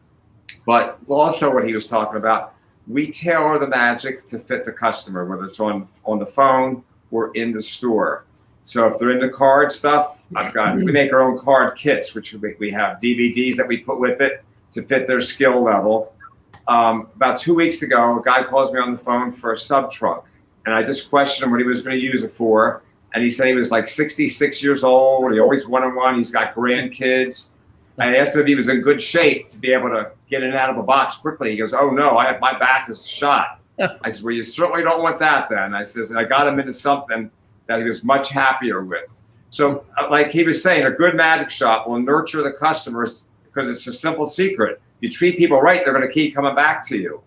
But also what he was talking about, we tailor the magic to fit the customer, whether it's on the phone or in the store. So if they're into card stuff, we make our own card kits, which we have DVDs that we put with it to fit their skill level. About 2 weeks ago, a guy calls me on the phone for a sub trunk, and I just questioned him what he was going to use it for. And he said he was like 66 years old. He always one-on-one. He's got grandkids. I asked him if he was in good shape to be able to get in and out of a box quickly. He goes, "Oh no, my back is shot." I said, "Well, you certainly don't want that then." I says, and I got him into something that he was much happier with. So like he was saying, a good magic shop will nurture the customers because it's a simple secret. You treat people right, they're going to keep coming back to you.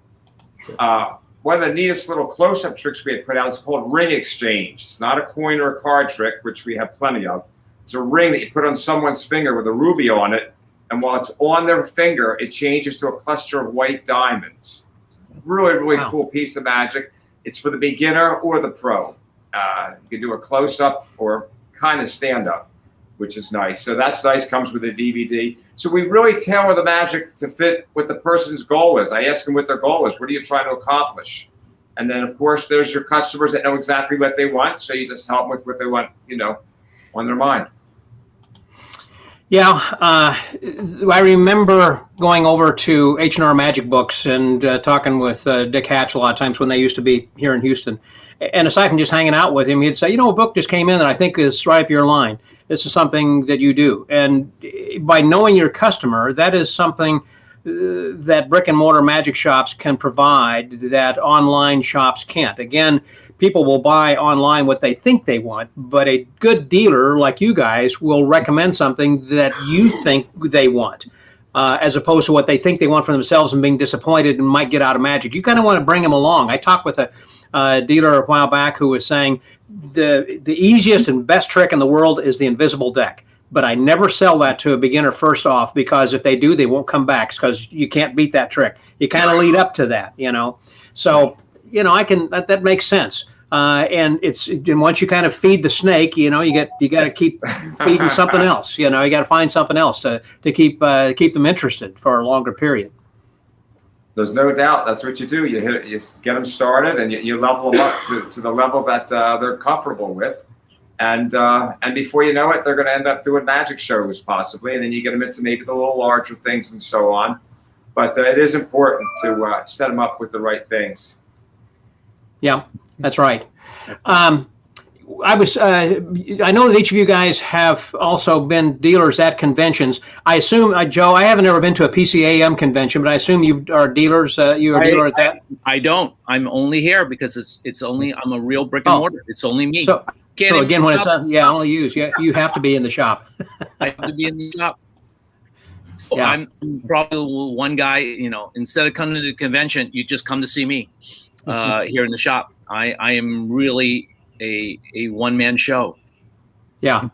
One of the neatest little close-up tricks we had put out is called ring exchange. It's not a coin or a card trick, which we have plenty of. It's a ring that you put on someone's finger with a ruby on it, and while it's on their finger, it changes to a cluster of white diamonds. It's a really, really cool piece of magic. It's for the beginner or the pro. You can do a close-up or kind of stand-up, which is nice. So that's nice, comes with a DVD. So we really tailor the magic to fit what the person's goal is. I ask them what their goal is. What are you trying to accomplish? And then, of course, there's your customers that know exactly what they want. So you just help them with what they want, on their mind. Yeah, I remember going over to H&R Magic Books and talking with Dick Hatch a lot of times when they used to be here in Houston. And aside from just hanging out with him, he'd say, a book just came in that I think is right up your line. This is something that you do. And by knowing your customer, that is something that brick and mortar magic shops can provide that online shops can't. Again, people will buy online what they think they want, but a good dealer like you guys will recommend something that you think they want, as opposed to what they think they want for themselves and being disappointed and might get out of magic. You kind of want to bring them along. I talked with a dealer a while back who was saying the easiest and best trick in the world is the invisible deck. But I never sell that to a beginner first off, because if they do, they won't come back because you can't beat that trick. You kind of lead up to that, So, that makes sense. And once you kind of feed the snake, you got to keep feeding something else. You got to find something else to keep them interested for a longer period. There's no doubt that's what you do. You get them started, and you level them up to the level that they're comfortable with. And before you know it, they're going to end up doing magic shows possibly, and then you get them into maybe the little larger things and so on. But it is important to set them up with the right things. Yeah, that's right. I know that each of you guys have also been dealers at conventions. I assume, Joe, I haven't ever been to a PCAM convention, but I assume you are dealers. You're a dealer at that. I don't. I'm only here because it's only I'm a real brick and mortar. It's only me. So again, when it's only you have to be in the shop. I have to be in the shop. So Yeah. I'm probably one guy, instead of coming to the convention, you just come to see me here in the shop. I am really a one-man show. Yeah.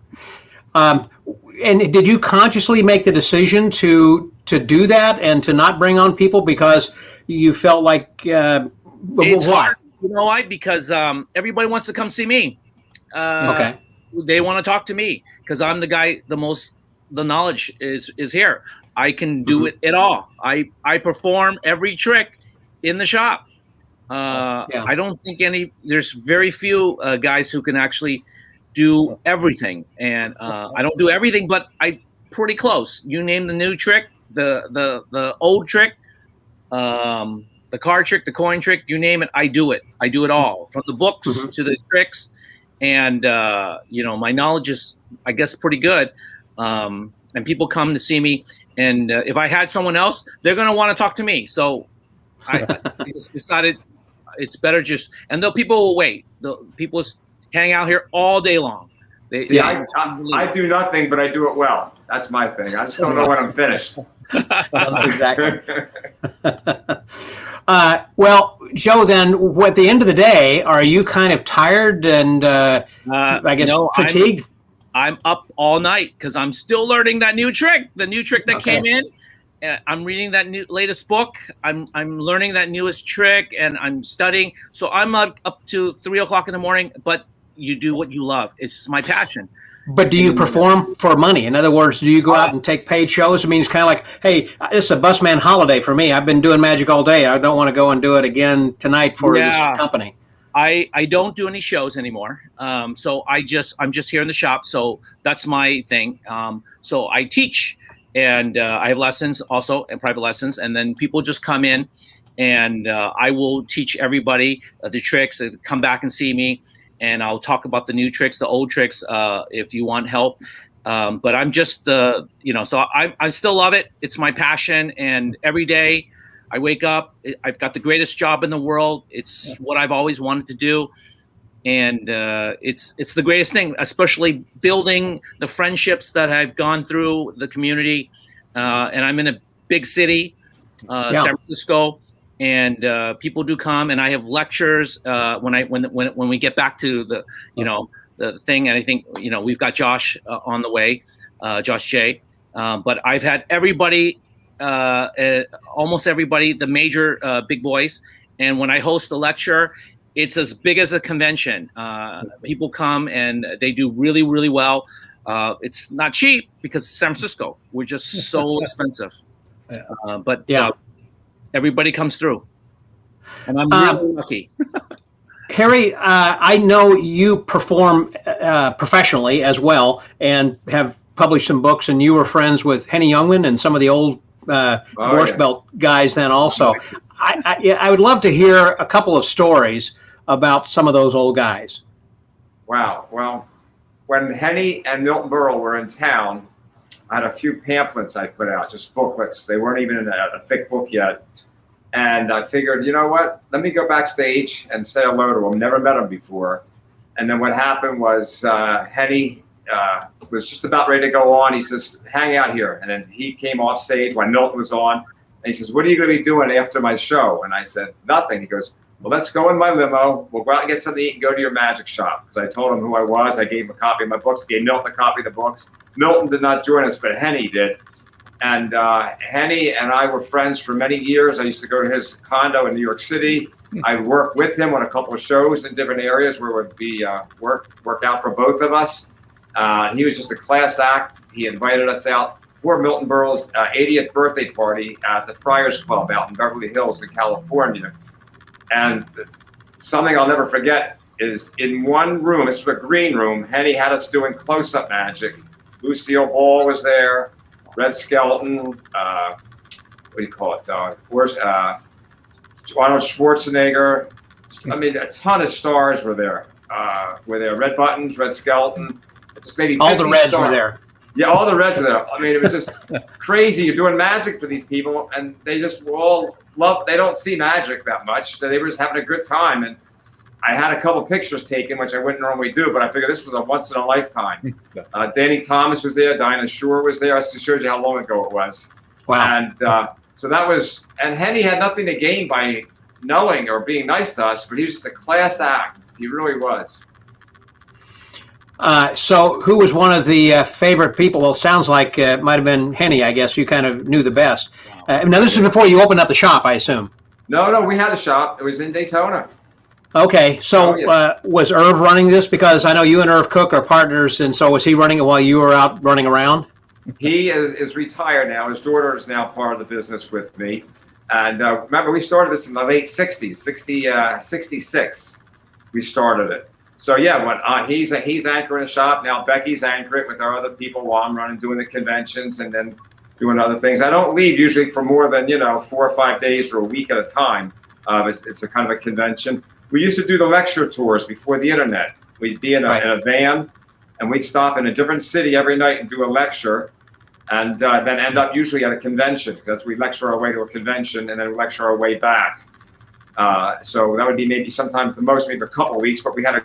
And did you consciously make the decision to do that and to not bring on people because you felt like It's why? hard. You know why? Because everybody wants to come see me. Okay. They want to talk to me because I'm the guy. The knowledge is here. I can do it at all. I perform every trick in the shop. Yeah. I don't think there's very few guys who can actually do everything, and I don't do everything, but I pretty close. You name the new trick, the old trick, the card trick, the coin trick, you name it, I do it. I do it all, from the books to the tricks, and my knowledge is, I guess, pretty good. And people come to see me, and if I had someone else, they're gonna want to talk to me. So I just decided it's better just, and the people will wait. The people hang out here all day long. I do nothing, but I do it well. That's my thing. I just don't know when I'm finished. Exactly. Well, Joe, then at the end of the day, are you kind of tired and I guess fatigued? I'm up all night because I'm still learning that new trick. The new trick that came in. I'm reading that latest book. I'm learning that newest trick, and I'm studying. So I'm up to 3 o'clock in the morning. But you do what you love. It's my passion. But do you perform for money? In other words, do you go out and take paid shows? I mean, it's kind of like, hey, it's a busman holiday for me. I've been doing magic all day. I don't want to go and do it again tonight for this company. I don't do any shows anymore. So I'm just here in the shop. So that's my thing. So I teach, and I have lessons also, and private lessons. And then people just come in, and I will teach everybody the tricks, and come back and see me. And I'll talk about the new tricks, the old tricks, if you want help. But I'm just, so I still love it. It's my passion. And every day I wake up, I've got the greatest job in the world. It's what I've always wanted to do. And it's the greatest thing, especially building the friendships that I've gone through the community. And I'm in a big city, San Francisco. And people do come, and I have lectures when we get back to the the thing. And I think we've got Josh on the way, Josh J. But I've had everybody, almost everybody, the major big boys. And when I host a lecture, it's as big as a convention. People come, and they do really, really well. It's not cheap because it's San Francisco. We're just so expensive. But everybody comes through, and I'm really lucky. Harry, I know you perform professionally as well, and have published some books, and you were friends with Henny Youngman and some of the old Borscht Belt guys then also. I would love to hear a couple of stories about some of those old guys. Wow. Well, when Henny and Milton Berle were in town, I had a few pamphlets I put out, just booklets. They weren't even in a thick book yet. And I figured, you know what? Let me go backstage and say hello to them. Never met them before. And then what happened was Henny was just about ready to go on. He says, hang out here. And then he came off stage when Milton was on. And he says, what are you going to be doing after my show? And I said, nothing. He goes, well, let's go in my limo. We'll go out and get something to eat and go to your magic shop. Because I told him who I was. I gave him a copy of my books. Gave Milton a copy of the books. Milton did not join us, but Henny did. And Henny and I were friends for many years. I used to go to his condo in New York City. I worked with him on a couple of shows in different areas where it would be work out for both of us. He was just a class act. He invited us out for Milton Berle's 80th birthday party at the Friars Club out in Beverly Hills in California. And something I'll never forget is in one room, this was a green room, Henny had us doing close-up magic. Lucille Ball was there. Red Skelton, what do you call it? Arnold Schwarzenegger. I mean, a ton of stars were there. Red Buttons, Red Skelton. Just maybe all the Reds stars. were there. Yeah, all the Reds were there. I mean, it was just crazy. You're doing magic for these people, and they just all love. They don't see magic that much, so they were just having a good time. And I had a couple pictures taken, which I wouldn't normally do, but I figured this was a once in a lifetime. Danny Thomas was there. Dinah Shore was there. That just shows you how long ago it was. Wow. And so that was, and Henny had nothing to gain by knowing or being nice to us, but he was just a class act. He really was. So who was one of the favorite people? Well, it sounds like it might have been Henny, I guess. You kind of knew the best. Now, this is before you opened up the shop, I assume. No, we had a shop. It was in Daytona. Okay, so was Irv running this? Because I know you and Irv Cook are partners, and so was he running it while you were out running around? He is retired now. His daughter is now part of the business with me. And remember, we started this in the late 60s, 66. We started it. So yeah, when he's anchoring a shop now, Becky's anchoring it with our other people while I'm running, doing the conventions and then doing other things. I don't leave usually for more than 4 or 5 days or a week at a time. It's a kind of a convention. We used to do the lecture tours before the internet. We'd be in a van, and we'd stop in a different city every night and do a lecture, and then end up usually at a convention, because we lecture our way to a convention and then we lecture our way back. So that would be maybe sometimes the most, maybe a couple of weeks, but we had a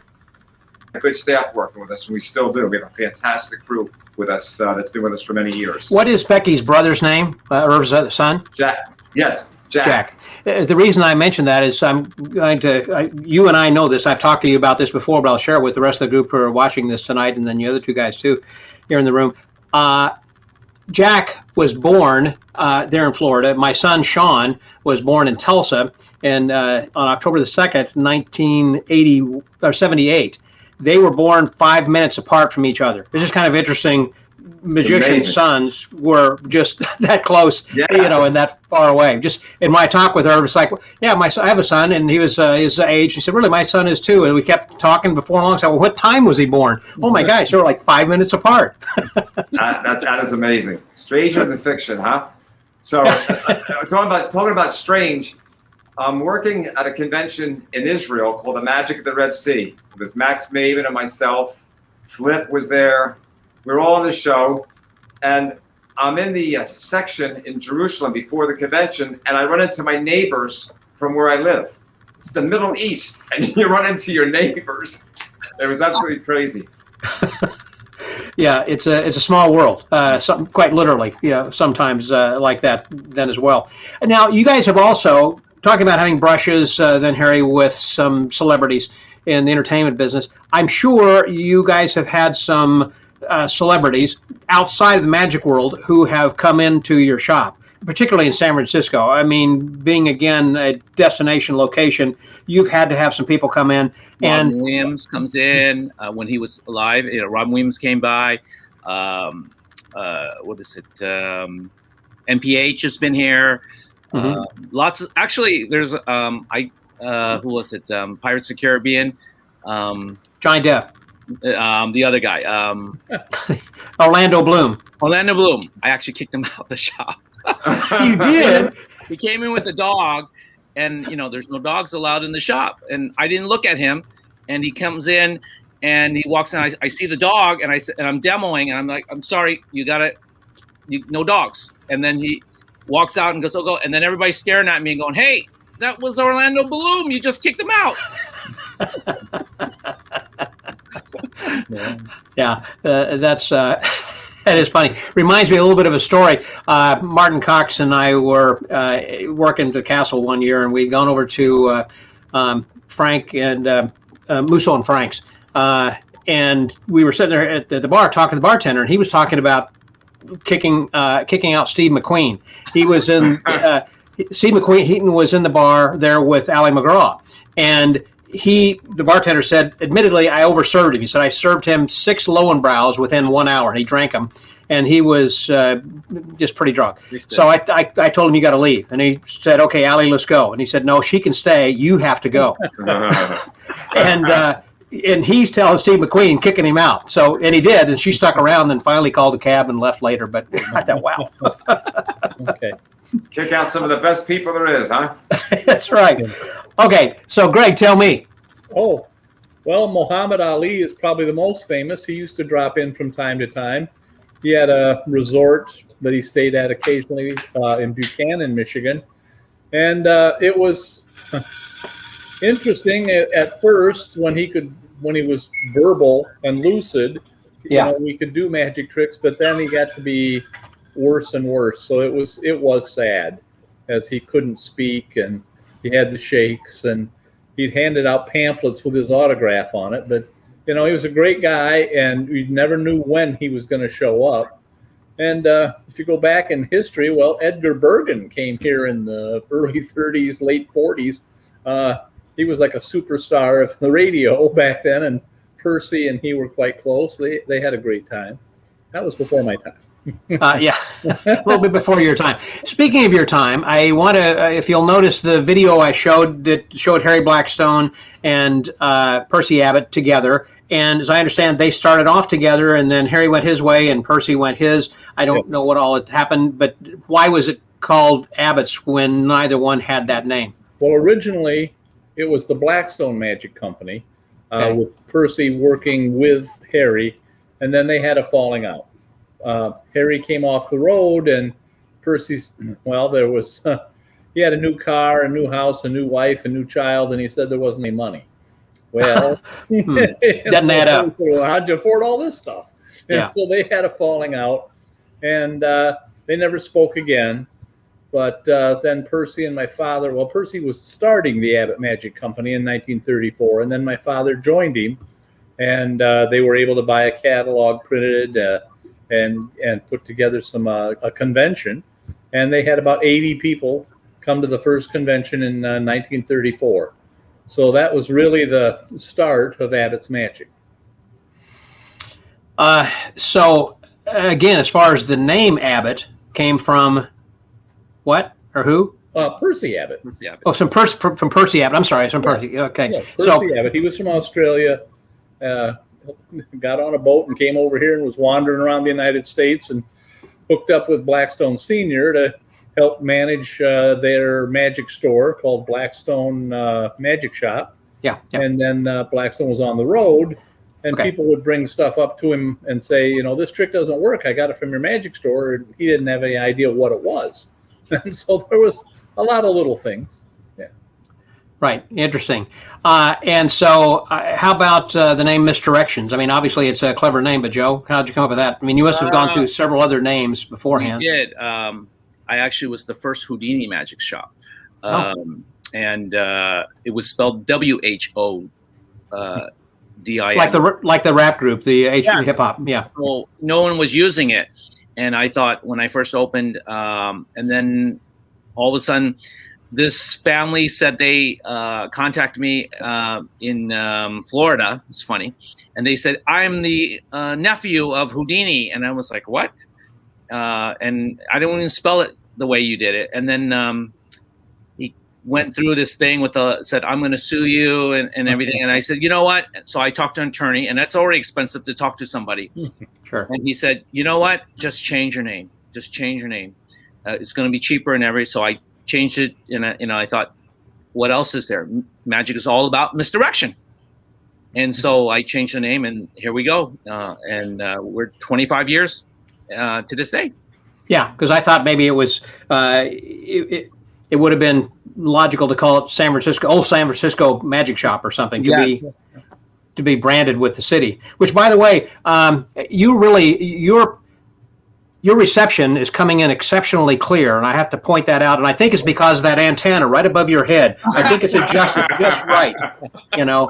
good staff working with us, and we still do. We have a fantastic crew with us that's been with us for many years. What is Becky's brother's name? Irv's son? Jack. Yes, Jack. The reason I mention that is I'm going to, you and I know this, I've talked to you about this before, but I'll share it with the rest of the group who are watching this tonight, and then the other two guys too, here in the room. Jack was born there in Florida. My son, Sean, was born in Tulsa, and on October the 2nd, 1978. They were born 5 minutes apart from each other. It's just kind of interesting. Magicians' sons were just that close, and that far away. Just in my talk with her, it's like, yeah, I have a son, and he was his age. She said, really, my son is too. And we kept talking before long. So, well, what time was he born? Oh my gosh, they were like 5 minutes apart. that is amazing. Stranger than fiction, huh? So, talking about strange. I'm working at a convention in Israel called the Magic of the Red Sea. It was Max Maven and myself. Flip was there. We were all on the show, and I'm in the section in Jerusalem before the convention, and I run into my neighbors from where I live. It's the Middle East, and you run into your neighbors. It was absolutely crazy. Yeah, it's a small world, quite literally. Sometimes like that then as well. And now you guys have also talking about having brushes, then Harry, with some celebrities in the entertainment business. I'm sure you guys have had some celebrities outside of the magic world who have come into your shop, particularly in San Francisco. I mean, being again a destination location, you've had to have some people come in. And Robin Williams comes in when he was alive. Robin Williams came by. What is it? NPH has been here. Lots of, actually. There's who was it? Pirates of the Caribbean. Johnny Depp. The other guy, Orlando Bloom. I actually kicked him out of the shop. You did? He came in with a dog, and there's no dogs allowed in the shop. And I didn't look at him, and he comes in, and he walks in. I see the dog, and I'm demoing, and I'm like, I'm sorry, no dogs. And then he walks out and goes, "Oh, go!" And then everybody's staring at me and going, "Hey, that was Orlando Bloom. You just kicked him out." Yeah, that's that is funny. Reminds me a little bit of a story. Martin Cox and I were working at the castle one year, and we'd gone over to Frank and Musso and Frank's, and we were sitting there at the bar talking to the bartender, and he was talking about kicking out Steve McQueen. He was in Steve McQueen was in the bar there with Ali McGraw, and the bartender said, admittedly, I overserved him. He said, I served him 6 Lowenbrows within 1 hour, and he drank them, and he was just pretty drunk. So I told him, you got to leave. And he said, okay, Ali, let's go. And he said, no, she can stay. You have to go. And he's telling Steve McQueen, kicking him out. So, and he did, and she stuck around and finally called a cab and left later. But I thought, wow. Okay. Kick out some of the best people there is, huh? That's right. Okay, so Greg, tell me. Oh, well, Muhammad Ali is probably the most famous. He used to drop in from time to time. He had a resort that he stayed at occasionally in Buchanan, Michigan. And it was interesting at first when he was verbal and lucid. We could do magic tricks, but then he got to be worse and worse. So it was sad, as he couldn't speak and he had the shakes, and he'd handed out pamphlets with his autograph on it. But he was a great guy, and we never knew when he was going to show up. And if you go back in history, well, Edgar Bergen came here in the early 30s, late 40s. He was like a superstar of the radio back then, and Percy and he were quite close. They had a great time. That was before my time. Yeah, a little bit before your time. Speaking of your time, I want to, if you'll notice the video I showed that showed Harry Blackstone and Percy Abbott together. And as I understand, they started off together, and then Harry went his way and Percy went his. I don't know what all had happened, but why was it called Abbott's when neither one had that name? Well, originally, it was the Blackstone Magic Company, with Percy working with Harry, and then they had a falling out. Harry came off the road, and Percy's, there was, he had a new car, a new house, a new wife, a new child, and he said there wasn't any money. Well, doesn't add up. How'd you afford all this stuff? And so they had a falling out, and they never spoke again. But then Percy and my father, Percy was starting the Abbott Magic Company in 1934, and then my father joined him, and they were able to buy a catalog printed and put together a convention, and they had about 80 people come to the first convention in 1934. So that was really the start of Abbott's Magic. So again, as far as the name Abbott came from, what or who? Percy Abbott. Oh, from Percy Abbott. I'm sorry, from Percy. Okay. Yeah, Percy Abbott. He was from Australia. Got on a boat and came over here and was wandering around the United States and hooked up with Blackstone Sr. to help manage their magic store called Blackstone Magic Shop. Yeah. And then Blackstone was on the road, and people would bring stuff up to him and say, this trick doesn't work. I got it from your magic store. And he didn't have any idea what it was. And so there was a lot of little things. Yeah. Right. Interesting. And so how about the name Misdirections? I mean, obviously it's a clever name, but Joe, how'd you come up with that? I mean, you must have gone through several other names beforehand. We did. I actually was the first Houdini Magic Shop. And it was spelled WHODIN. Like the rap group, the hip hop. Yeah. Well, no one was using it. And I thought when I first opened, and then all of a sudden, this family said they contacted me in Florida. It's funny. And they said, I'm the nephew of Houdini. And I was like, what? And I don't even spell it the way you did it. And then he went through this thing said, I'm going to sue you and everything. And I said, you know what? So I talked to an attorney, and that's already expensive to talk to somebody. Sure. And he said, you know what? Just change your name. Just change your name. It's going to be cheaper and everything. So I changed it. And I thought, what else is there? Magic is all about misdirection. And so I changed the name, and here we go. And we're 25 years to this day. Yeah, because I thought maybe it was it would have been logical to call it San Francisco Magic Shop or something to be branded with the city. Which, by the way, your reception is coming in exceptionally clear, and I have to point that out. And I think it's because of that antenna right above your head. I think it's adjusted just right. So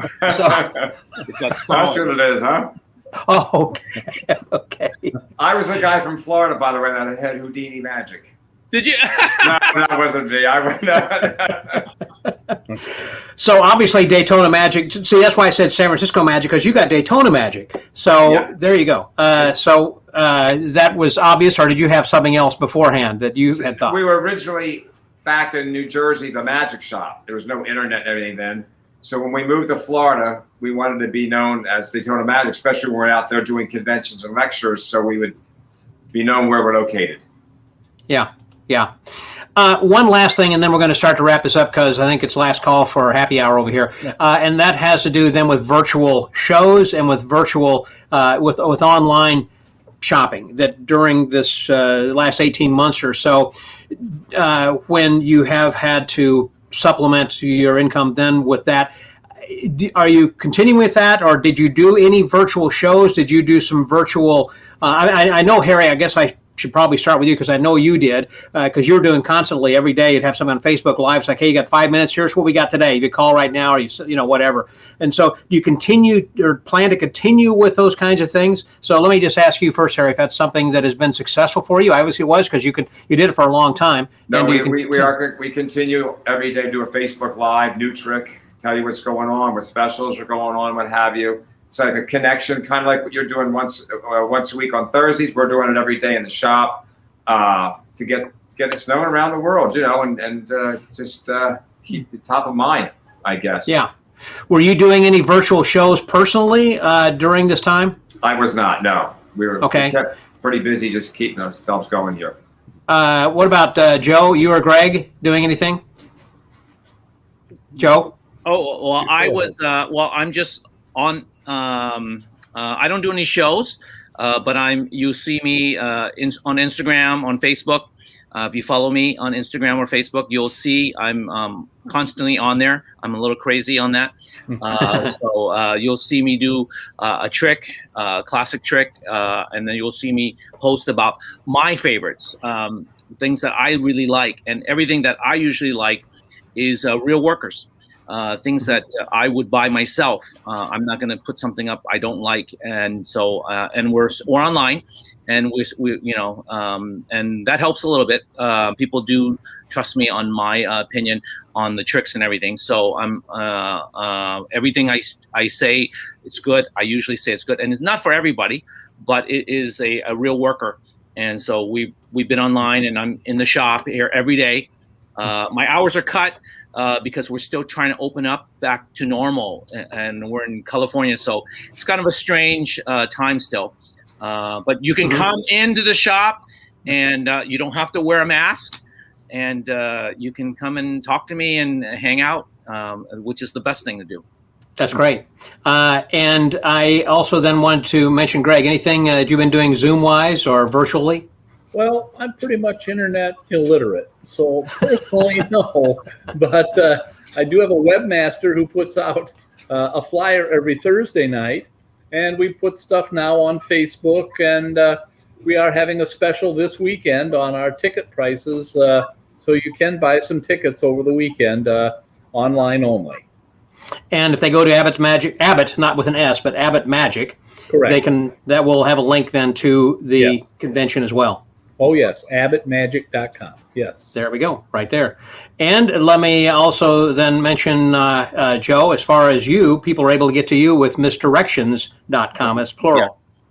it's that's what it is, huh? Oh, okay. I was the guy from Florida, by the way, that had Houdini Magic. Did you? No, that wasn't me. So obviously Daytona Magic. See, that's why I said San Francisco Magic, because you got Daytona Magic. So there you go. So that was obvious, or did you have something else beforehand that you had thought? We were originally back in New Jersey, the Magic Shop. There was no internet and everything then. So when we moved to Florida, we wanted to be known as Daytona Magic, especially when we're out there doing conventions and lectures, so we would be known where we're located. Yeah. One last thing, and then we're going to start to wrap this up because I think it's last call for happy hour over here. And that has to do then with virtual shows and with virtual, with online shopping, that during this last 18 months or so, when you have had to supplement your income then with that. Are you continuing with that, or did you do any virtual shows? Did you do some virtual? I know, Harry, I guess I should probably start with you because I know you did, because you're doing constantly every day. You'd have something on Facebook Live. It's like, hey, you got 5 minutes. Here's what we got today. You call right now, or whatever. And so you continue or plan to continue with those kinds of things. So let me just ask you first, Harry, if that's something that has been successful for you. Obviously, it was because you did it for a long time. No, we continue every day. Do a Facebook Live, new trick, tell you what's going on, what specials are going on, what have you. It's like a connection, kind of like what you're doing once a week on Thursdays. We're doing it every day in the shop to get it snowing around the world, and just keep it top of mind, I guess. Yeah. Were you doing any virtual shows personally during this time? I was not. No, we kept pretty busy, just keeping ourselves going here. What about Joe? You or Greg doing anything? Joe? Oh well, I was. I'm just on. I don't do any shows, but you see me on Instagram, on Facebook. If you follow me on Instagram or Facebook, you'll see I'm constantly on there. I'm a little crazy on that. So you'll see me do a trick, classic trick, and then you'll see me post about my favorites, things that I really like. And everything that I usually like is real workers. Things that I would buy myself. I'm not going to put something up I don't like, and so and we're online, and we and that helps a little bit. People do trust me on my opinion on the tricks and everything. So I'm everything I say it's good. I usually say it's good, and it's not for everybody, but it is a real worker. And so we've been online, and I'm in the shop here every day. My hours are cut. Because we're still trying to open up back to normal, and we're in California, so it's kind of a strange time still. But you can come into the shop, and you don't have to wear a mask, and you can come and talk to me and hang out, which is the best thing to do. That's great. And I also then wanted to mention, Greg, anything that you've been doing Zoom-wise or virtually? Well, I'm pretty much internet illiterate, so personally, no. But I do have a webmaster who puts out a flyer every Thursday night, and we put stuff now on Facebook, and we are having a special this weekend on our ticket prices, so you can buy some tickets over the weekend, online only. And if they go to Abbott Magic, Abbott, not with an S, but Abbott Magic, correct. That will have a link then to the convention as well. Oh, yes, abbottmagic.com. Yes. There we go, right there. And let me also then mention, Joe, as far as you, people are able to get to you with misdirections.com. That's plural. Yes.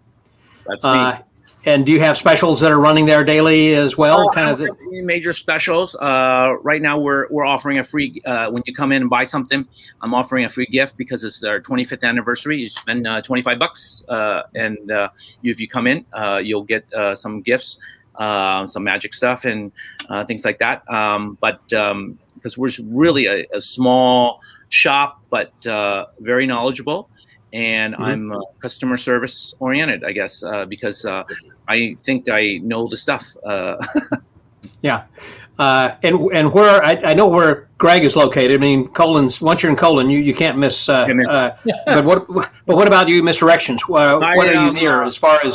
That's me. And do you have specials that are running there daily as well? Major specials. Right now, we're offering a free. When you come in and buy something, I'm offering a free gift because it's our 25th anniversary. You spend $25, and if you come in, you'll get some gifts. Some magic stuff and things like that. But because we're really a small shop, but very knowledgeable, and I'm customer service oriented, I guess, because I think I know the stuff. Yeah. And where I know where Greg is located. I mean, Once you're in Colon, you can't miss. But what about you, Misdirections? What are you near as far as?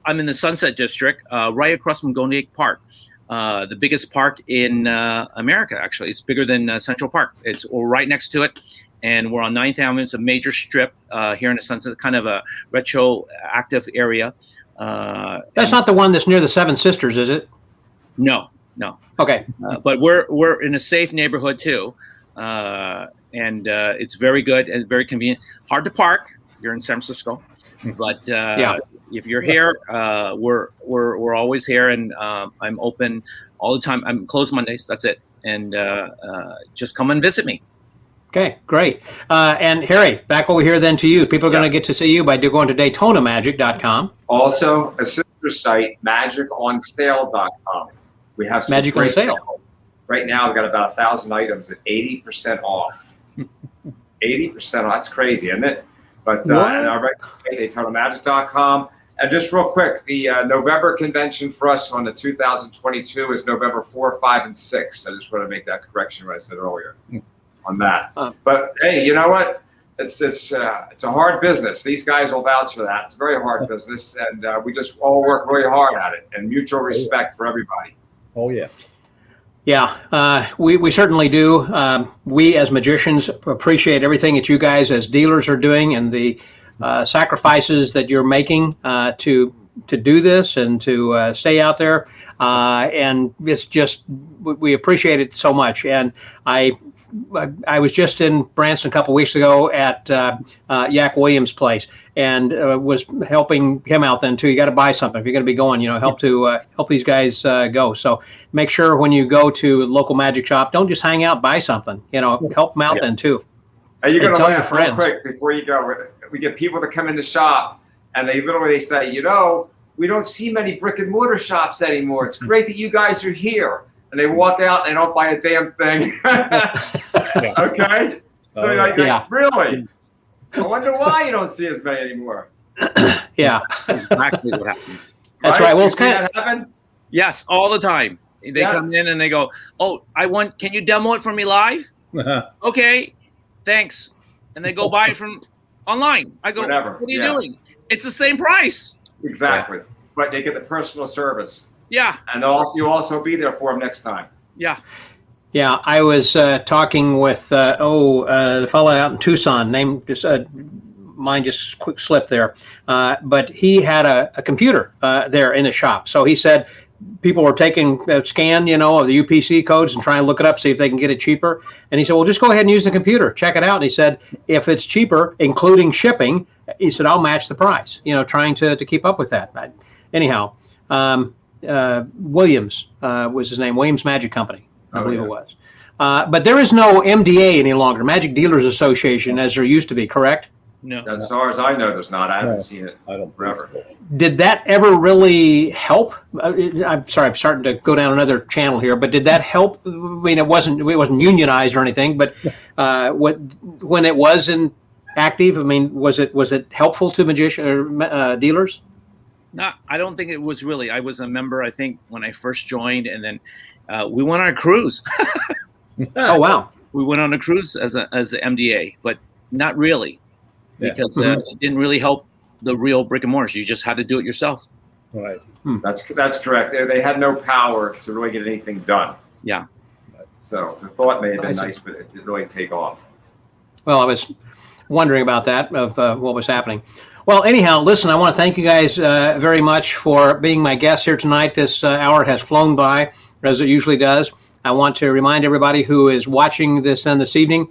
I'm in the Sunset District, right across from Golden Gate Park, the biggest park in America. Actually, it's bigger than Central Park. We're right next to it, and we're on 9th Avenue. It's a major strip here in the Sunset, kind of a retroactive area. That's not the one that's near the Seven Sisters, is it? No. Okay. But we're in a safe neighborhood too, and it's very good and very convenient. Hard to park. You're in San Francisco, but if you're here, we're always here, and I'm open all the time. I'm closed Mondays. That's it, and just come and visit me. Okay, great. And Harry, back over here then to you. People are going to get to see you by going to DaytonaMagic.com. Also, a sister site, MagicOnSale.com. We have some Magic great on sale. sales. Right now, we've got about 1,000 items at 80% off. 80% off. That's crazy, isn't it? But our regular site, DaytonaMagic.com. And just real quick, the November convention for us on the 2022 is November 4, 5, and 6. I just want to make that correction what I said earlier on that. But hey, you know what? It's a hard business. These guys will vouch for that. It's a very hard business, and we just all work really hard at it, and mutual respect for everybody. Oh yeah. Yeah, we certainly do. We as magicians appreciate everything that you guys as dealers are doing, and the sacrifices that you're making to do this and to stay out there. And it's just, we appreciate it so much. And I was just in Branson a couple weeks ago at Yak Williams' place, and was helping him out then too. You got to buy something if you're going to be going. Help these guys go. So make sure when you go to a local magic shop, don't just hang out, buy something. Help them out then too. Are you going to laugh real quick before you go? We get people that come in the shop, and they literally say, we don't see many brick and mortar shops anymore. It's great that you guys are here. And they walk out and they don't buy a damn thing. Okay? So really? I wonder why you don't see as many anymore. Yeah. Exactly what happens. That's right. Well, it's that happen? Yes, all the time. They come in and they go, "Oh, can you demo it for me live?" Okay, thanks. And they go buy it from online. I go, Whatever. "What are you doing? It's the same price." Exactly. But they get the personal service. Yeah. And you also be there for them next time. Yeah. Yeah, I was talking with the fellow out in Tucson. Name just mine just quick slip there, but he had a computer there in the shop. So he said people were taking a scan, of the UPC codes and trying to look it up, see if they can get it cheaper. And he said, well, just go ahead and use the computer, check it out. And he said, if it's cheaper, including shipping, he said, I'll match the price. Trying to keep up with that. Anyhow, Williams was his name, Williams Magic Company. I believe it was. But there is no MDA any longer, Magic Dealers Association, as there used to be, correct? No. As far as I know, there's not. I haven't seen it forever. Did that ever really help? I'm sorry, I'm starting to go down another channel here, but did that help? I mean, it wasn't unionized or anything, but when it was active, I mean, was it helpful to dealers? No, I don't think it was really. I was a member, I think, when I first joined, and then we went on a cruise. Oh wow! We went on a cruise as an MDA, but not really, because it didn't really help the real brick and mortars. You just had to do it yourself. Right. That's correct. They had no power to really get anything done. Yeah. So the thought may have been nice, but it didn't really take off. Well, I was wondering about that, of what was happening. Well, anyhow, listen, I want to thank you guys very much for being my guests here tonight. This hour has flown by, as it usually does. I want to remind everybody who is watching this this evening,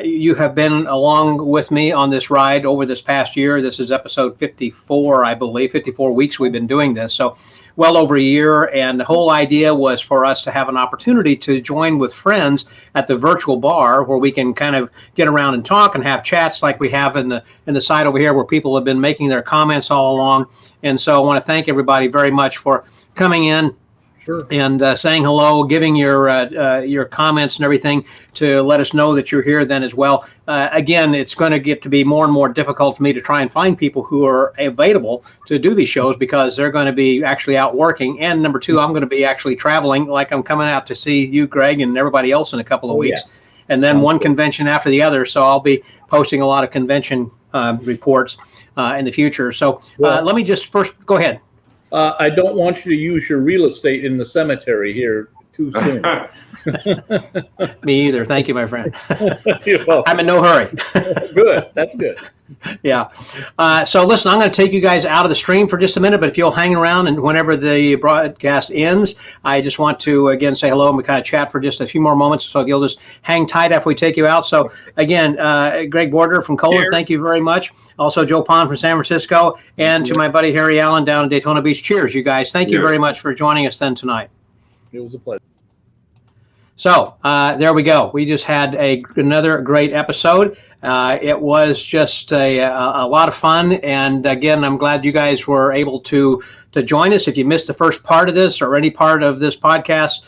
you have been along with me on this ride over this past year. This is episode 54, I believe. 54 weeks we've been doing this. So well over a year. And the whole idea was for us to have an opportunity to join with friends at the virtual bar where we can kind of get around and talk and have chats like we have in the side over here where people have been making their comments all along. And so I want to thank everybody very much for coming in. Sure. And saying hello, giving your comments and everything to let us know that you're here then as well. Again, it's going to get to be more and more difficult for me to try and find people who are available to do these shows because they're going to be actually out working. And number two, I'm going to be actually traveling, like I'm coming out to see you, Greg, and everybody else in a couple of weeks. Yeah. And then one convention after the other. So I'll be posting a lot of convention reports in the future. So let me just first go ahead. I don't want you to use your real estate in the cemetery here too soon. Me either. Thank you, my friend. You're welcome. I'm in no hurry. Good. That's good. Yeah. So listen, I'm going to take you guys out of the stream for just a minute, but if you'll hang around and whenever the broadcast ends, I just want to again say hello and we kind of chat for just a few more moments. So you'll just hang tight after we take you out. So again, Greg Bordner from Colon, thank you very much. Also, Joe Pon from San Francisco, and to my buddy Harry Allen down in Daytona Beach. Cheers, you guys. Thank you very much for joining us then tonight. It was a pleasure. So there we go. We just had another great episode. It was just a lot of fun. And again, I'm glad you guys were able to join us. If you missed the first part of this or any part of this podcast,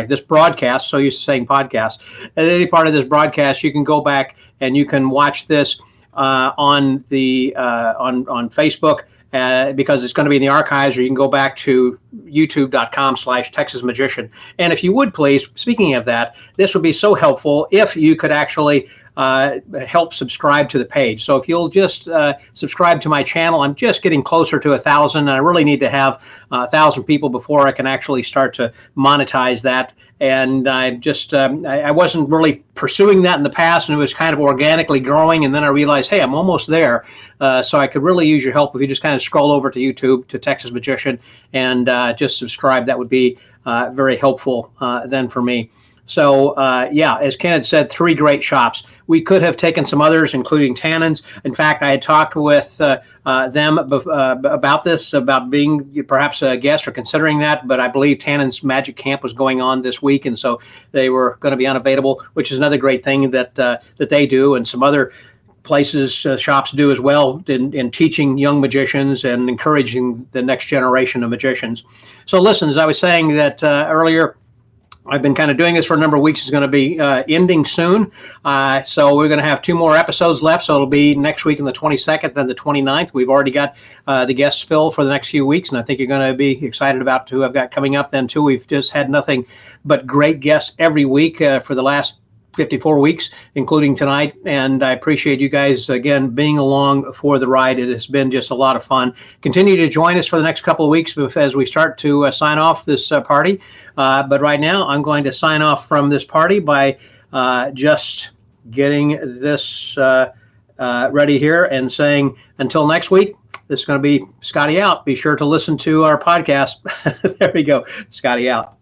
this broadcast, so used to saying podcast, at any part of this broadcast, you can go back and you can watch this on Facebook because it's going to be in the archives, or you can go back to youtube.com/Texas Magician. And if you would please, speaking of that, this would be so helpful if you could actually help subscribe to the page. So if you'll just subscribe to my channel, I'm just getting closer to 1,000, and I really need to have 1,000 people before I can actually start to monetize that. And I just I wasn't really pursuing that in the past, and it was kind of organically growing. And then I realized, hey, I'm almost there. So I could really use your help if you just kind of scroll over to YouTube to Texas Magician and just subscribe. That would be very helpful then for me. So, yeah, as Ken had said, 3 great shops. We could have taken some others, including Tannen's. In fact, I had talked with them about this, about being perhaps a guest or considering that, but I believe Tannen's Magic Camp was going on this week, and so they were going to be unavailable, which is another great thing that that they do, and some other places, shops do as well in teaching young magicians and encouraging the next generation of magicians. So listen, as I was saying that earlier, I've been kind of doing this for a number of weeks. It's going to be ending soon. So we're going to have 2 more episodes left. So it'll be next week on the 22nd and the 29th. We've already got the guests filled for the next few weeks, and I think you're going to be excited about who I've got coming up then too. We've just had nothing but great guests every week for the last 54 weeks, including tonight. And I appreciate you guys, again, being along for the ride. It has been just a lot of fun. Continue to join us for the next couple of weeks as we start to sign off this party. But right now, I'm going to sign off from this party by just getting this ready here and saying, until next week, this is going to be Scotty out. Be sure to listen to our podcast. There we go. Scotty out.